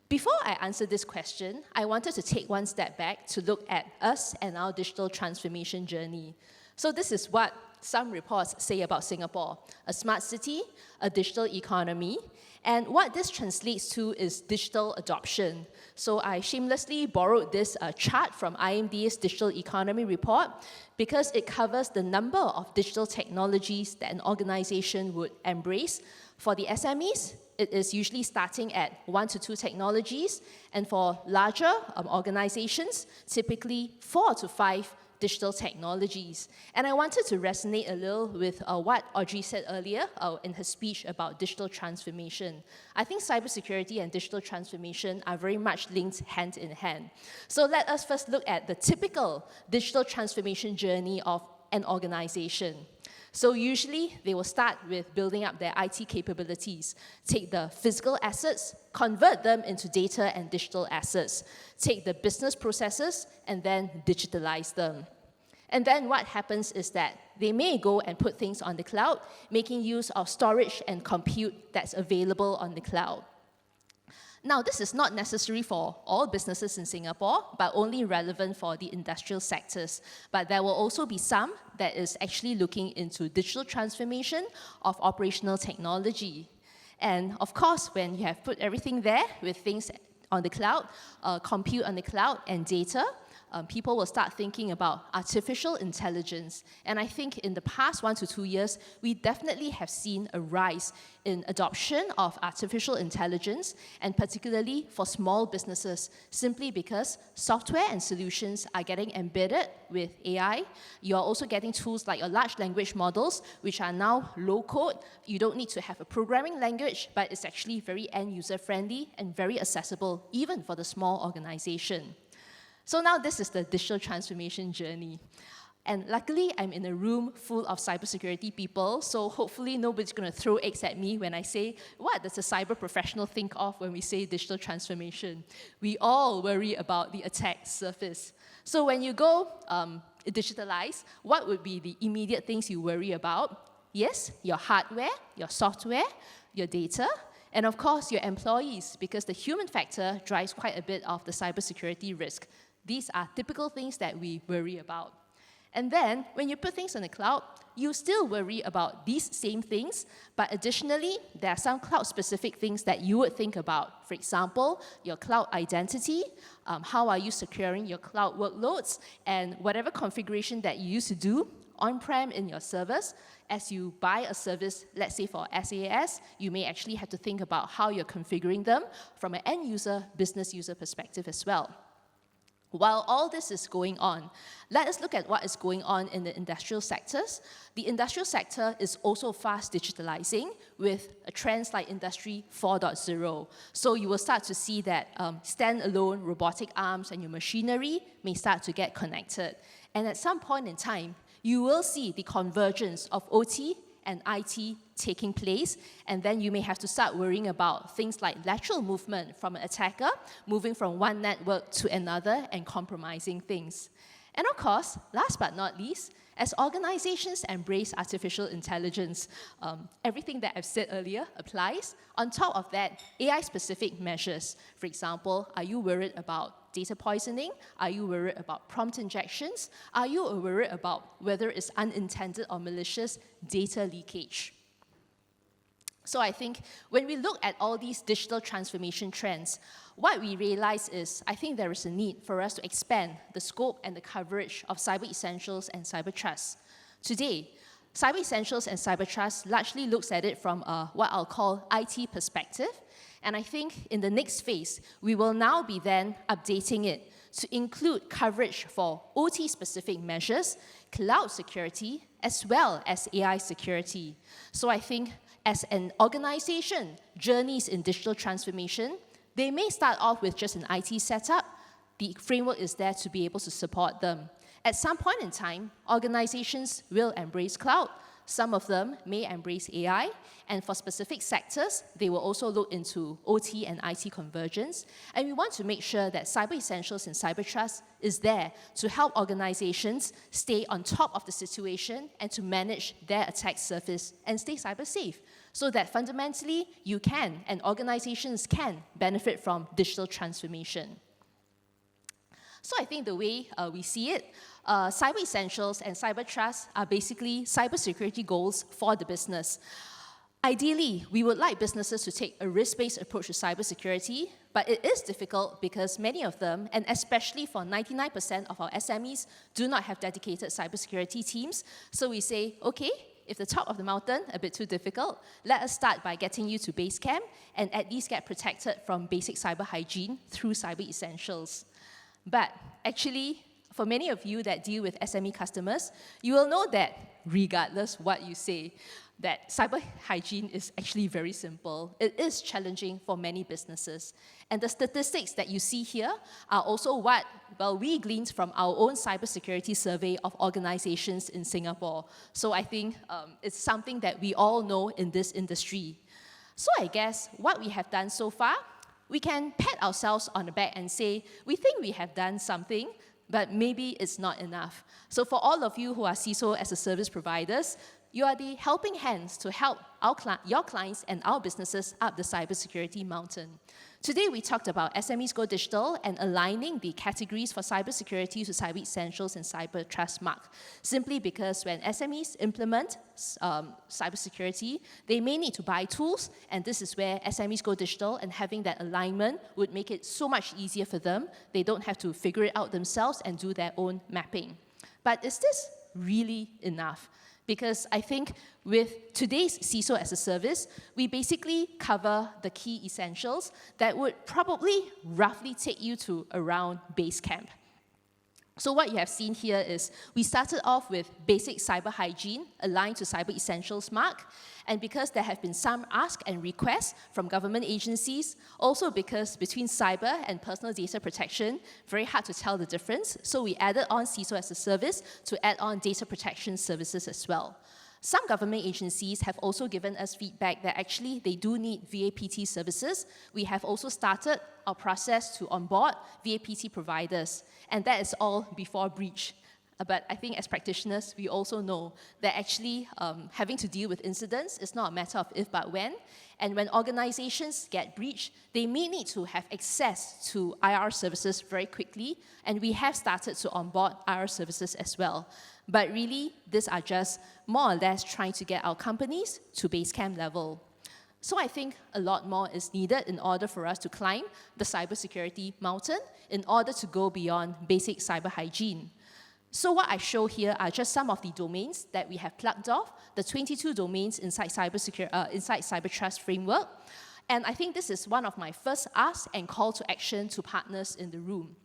Before I answer this question, I wanted to take one step back to look at us and our digital transformation journey. So this is what some reports say about Singapore: a smart city, a digital economy, and what this translates to is digital adoption. So I shamelessly borrowed this chart from IMD's digital economy report because it covers the number of digital technologies that an organization would embrace. For the SMEs, it is usually starting at 1 to 2 technologies, and for larger organizations, typically 4 to 5 digital technologies. And I wanted to resonate a little with what Audrey said earlier in her speech about digital transformation. I think cybersecurity and digital transformation are very much linked hand in hand. So let us first look at the typical digital transformation journey of an organization. So usually, they will start with building up their IT capabilities, take the physical assets, convert them into data and digital assets, take the business processes, and then digitalize them. And then what happens is that they may go and put things on the cloud, making use of storage and compute that's available on the cloud. Now, this is not necessary for all businesses in Singapore, but only relevant for the industrial sectors. But there will also be some that is actually looking into digital transformation of operational technology. And of course, when you have put everything there with things on the cloud, compute on the cloud, and data, people will start thinking about artificial intelligence. And I think in the past 1 to 2 years, we definitely have seen a rise in adoption of artificial intelligence, and particularly for small businesses, simply because software and solutions are getting embedded with AI. You're also getting tools like your large language models, which are now low-code. You don't need to have a programming language, but it's actually very end-user friendly and very accessible, even for the small organization. So now this is the digital transformation journey. And luckily, I'm in a room full of cybersecurity people, so hopefully nobody's going to throw eggs at me when I say, what does a cyber professional think of when we say digital transformation? We all worry about the attack surface. So when you go digitalize, what would be the immediate things you worry about? Yes, your hardware, your software, your data, and of course, your employees, because the human factor drives quite a bit of the cybersecurity risk. These are typical things that we worry about. And then, when you put things on the cloud, you still worry about these same things, but additionally, there are some cloud-specific things that you would think about. For example, your cloud identity, how are you securing your cloud workloads, and whatever configuration that you used to do on-prem in your servers. As you buy a service, let's say for SaaS, you may actually have to think about how you're configuring them from an end-user, business user perspective as well. While all this is going on, let us look at what is going on in the industrial sectors. The industrial sector is also fast digitalizing with trends like Industry 4.0. So you will start to see that standalone robotic arms and your machinery may start to get connected. And at some point in time, you will see the convergence of OT and IT taking place, and then you may have to start worrying about things like lateral movement from an attacker, moving from one network to another and compromising things. And of course, last but not least, as organizations embrace artificial intelligence, everything that I've said earlier applies. On top of that, AI-specific measures. For example, are you worried about data poisoning? Are you worried about prompt injections? Are you worried about whether it's unintended or malicious data leakage? So I think when we look at all these digital transformation trends, what we realize is I think there is a need for us to expand the scope and the coverage of Cyber Essentials and Cyber Trust. Today, Cyber Essentials and Cyber Trust largely looks at it from what I'll call IT perspective. And I think in the next phase, we will now be then updating it to include coverage for OT-specific measures, cloud security, as well as AI security. So I think as an organization journeys in digital transformation, they may start off with just an IT setup. The framework is there to be able to support them. At some point in time, organizations will embrace cloud. Some of them may embrace AI, and for specific sectors, they will also look into OT and IT convergence. And we want to make sure that Cyber Essentials and Cyber Trust is there to help organizations stay on top of the situation and to manage their attack surface and stay cyber safe, so that fundamentally you can, and organizations can, benefit from digital transformation. So I think the way we see it, Cyber Essentials and Cyber Trust are basically cybersecurity goals for the business. Ideally, we would like businesses to take a risk-based approach to cybersecurity, but it is difficult because many of them, and especially for 99% of our SMEs, do not have dedicated cybersecurity teams. So we say, okay, if the top of the mountain a bit too difficult, let us start by getting you to base camp and at least get protected from basic cyber hygiene through Cyber Essentials. But actually, for many of you that deal with SME customers, you will know that regardless what you say, that cyber hygiene is actually very simple. It is challenging for many businesses. And the statistics that you see here are also what, well, we gleaned from our own cybersecurity survey of organizations in Singapore. So I think it's something that we all know in this industry. So I guess what we have done so far, we can pat ourselves on the back and say, we think we have done something, but maybe it's not enough. So for all of you who are CISO as a service providers, you are the helping hands to help your clients and our businesses up the cybersecurity mountain. Today, we talked about SMEs Go Digital and aligning the categories for cybersecurity to Cyber Essentials and Cyber Trust Mark. Simply because when SMEs implement cybersecurity, they may need to buy tools, and this is where SMEs Go Digital and having that alignment would make it so much easier for them. They don't have to figure it out themselves and do their own mapping. But is this really enough? Because I think with today's CISO as a service, we basically cover the key essentials that would probably roughly take you to around base camp. So what you have seen here is we started off with basic cyber hygiene aligned to Cyber Essentials Mark. And because there have been some ask and requests from government agencies, also because between cyber and personal data protection, very hard to tell the difference. So we added on CISO as a service to add on data protection services as well. Some government agencies have also given us feedback that actually they do need VAPT services. We have also started our process to onboard VAPT providers, and that is all before breach. But I think as practitioners, we also know that actually having to deal with incidents is not a matter of if but when. And when organizations get breached, they may need to have access to IR services very quickly, and we have started to onboard IR services as well. But really, these are just more or less trying to get our companies to base camp level. So I think a lot more is needed in order for us to climb the cybersecurity mountain in order to go beyond basic cyber hygiene. So what I show here are just some of the domains that we have plugged off, the 22 domains inside Cyber Trust framework. And I think this is one of my first ask and call to action to partners in the room.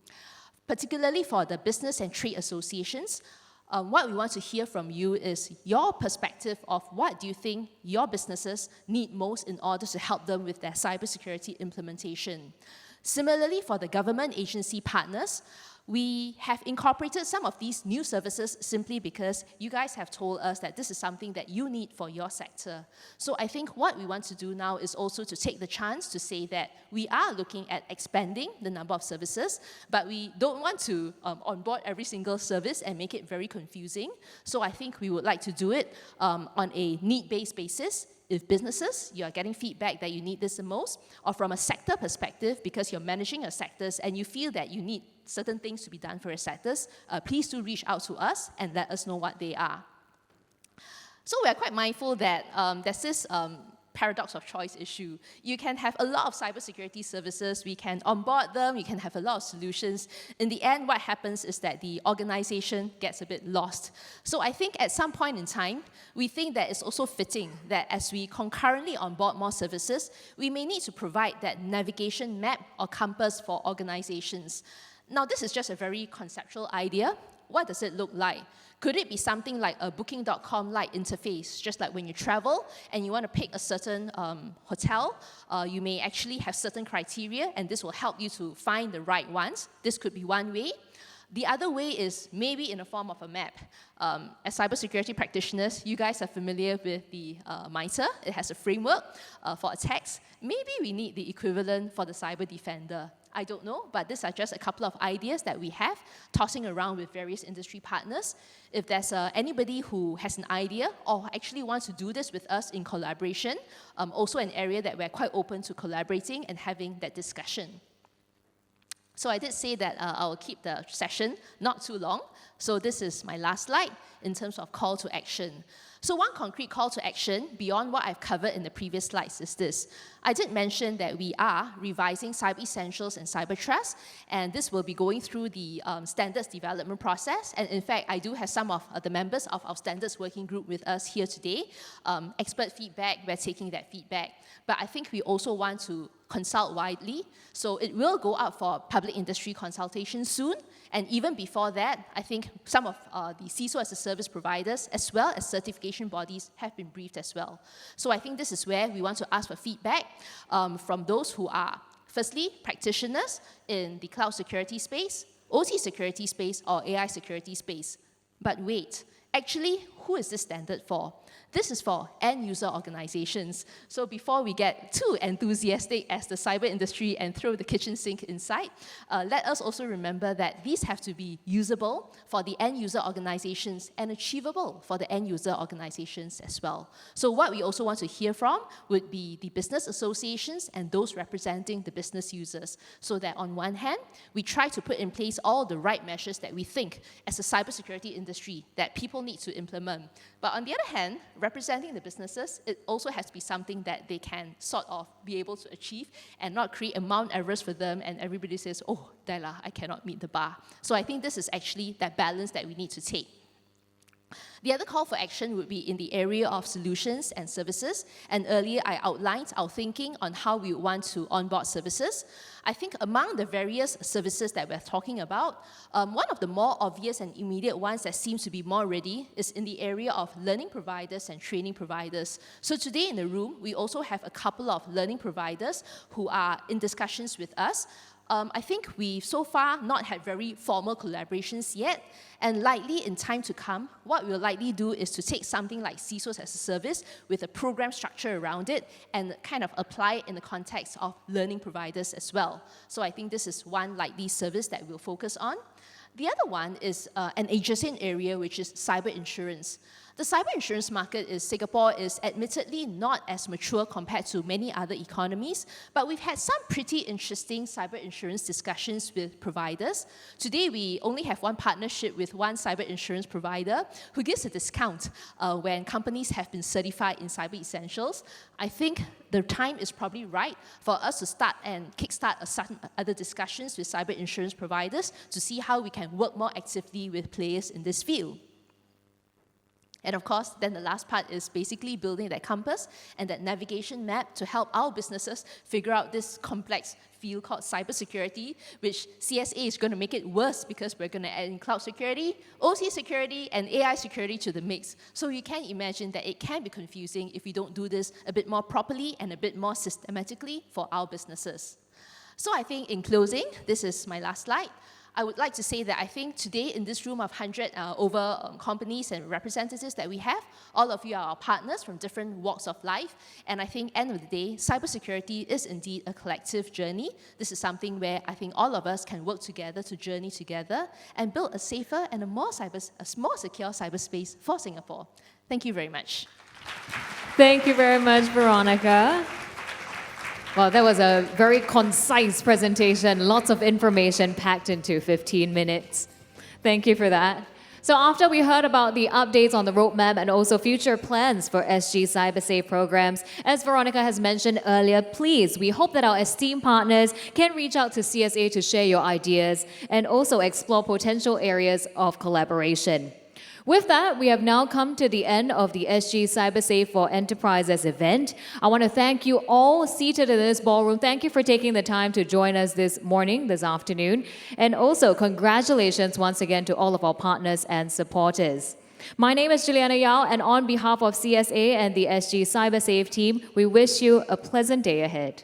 Particularly for the business and trade associations, what we want to hear from you is your perspective of what do you think your businesses need most in order to help them with their cybersecurity implementation. Similarly, for the government agency partners, we have incorporated some of these new services simply because you guys have told us that this is something that you need for your sector. So I think what we want to do now is also to take the chance to say that we are looking at expanding the number of services, but we don't want to onboard every single service and make it very confusing. So I think we would like to do it on a need-based basis. If businesses, you are getting feedback that you need this the most, or from a sector perspective, because you're managing your sectors and you feel that you need certain things to be done for your sectors, please do reach out to us and let us know what they are. So we are quite mindful that there's this paradox of choice issue. You can have a lot of cybersecurity services, we can onboard them, you can have a lot of solutions. In the end, what happens is that the organization gets a bit lost. So I think at some point in time, we think that it's also fitting that as we concurrently onboard more services, we may need to provide that navigation map or compass for organizations. Now, this is just a very conceptual idea. What does it look like? Could it be something like a booking.com-like interface, just like when you travel and you want to pick a certain hotel, you may actually have certain criteria, and this will help you to find the right ones. This could be one way. The other way is maybe in the form of a map. As cybersecurity practitioners, you guys are familiar with the MITRE. It has a framework for attacks. Maybe we need the equivalent for the cyber defender. I don't know, but these are just a couple of ideas that we have tossing around with various industry partners. If there's anybody who has an idea or actually wants to do this with us in collaboration, also an area that we're quite open to collaborating and having that discussion. So I did say that I'll keep the session not too long. So this is my last slide in terms of call to action. So one concrete call to action beyond what I've covered in the previous slides is this. I did mention that we are revising Cyber Essentials and Cyber Trust, and this will be going through the standards development process. And in fact, I do have some of the members of our standards working group with us here today. Expert feedback, we're taking that feedback. But I think we also want to consult widely. So it will go up for public industry consultation soon. And even before that, I think some of the CISO as a service providers, as well as certification bodies, have been briefed as well. So I think this is where we want to ask for feedback from those who are, firstly, practitioners in the cloud security space, OT security space, or AI security space. But wait, actually, who is this standard for? This is for end-user organizations. So before we get too enthusiastic as the cyber industry and throw the kitchen sink inside, let us also remember that these have to be usable for the end-user organizations and achievable for the end-user organizations as well. So what we also want to hear from would be the business associations and those representing the business users, so that on one hand, we try to put in place all the right measures that we think as a cybersecurity industry that people need to implement. But on the other hand, representing the businesses, it also has to be something that they can sort of be able to achieve and not create a Mount Everest for them and everybody says, oh, Della, I cannot meet the bar. So I think this is actually that balance that we need to take. The other call for action would be in the area of solutions and services. And earlier, I outlined our thinking on how we want to onboard services. I think among the various services that we're talking about, one of the more obvious and immediate ones that seems to be more ready is in the area of learning providers and training providers. So today in the room, we also have a couple of learning providers who are in discussions with us. I think we've so far not had very formal collaborations yet, and likely in time to come, what we'll likely do is to take something like CISOs as a service with a program structure around it and kind of apply it in the context of learning providers as well. So I think this is one likely service that we'll focus on. The other one is an adjacent area, which is cyber insurance. The cyber insurance market in Singapore is admittedly not as mature compared to many other economies, but we've had some pretty interesting cyber insurance discussions with providers. Today, we only have one partnership with one cyber insurance provider who gives a discount when companies have been certified in Cyber Essentials. I think the time is probably right for us to start and kickstart certain other discussions with cyber insurance providers to see how we can work more actively with players in this field. And of course, then the last part is basically building that compass and that navigation map to help our businesses figure out this complex field called cybersecurity, which CSA is going to make it worse because we're going to add in cloud security, OT security, and AI security to the mix. So you can imagine that it can be confusing if we don't do this a bit more properly and a bit more systematically for our businesses. So I think in closing, this is my last slide. I would like to say that I think today in this room of 100 over companies and representatives that we have, all of you are our partners from different walks of life. And I think, end of the day, cybersecurity is indeed a collective journey. This is something where I think all of us can work together to journey together and build a safer and a more secure cyberspace for Singapore. Thank you very much. Thank you very much, Veronica. Well, that was a very concise presentation, lots of information packed into 15 minutes. Thank you for that. So after we heard about the updates on the roadmap and also future plans for SG CyberSafe programs, as Veronica has mentioned earlier, please, we hope that our esteemed partners can reach out to CSA to share your ideas and also explore potential areas of collaboration. With that, we have now come to the end of the SG CyberSafe for Enterprises event. I want to thank you all seated in this ballroom. Thank you for taking the time to join us this morning, this afternoon. And also, congratulations once again to all of our partners and supporters. My name is Juliana Yao, and on behalf of CSA and the SG CyberSafe team, we wish you a pleasant day ahead.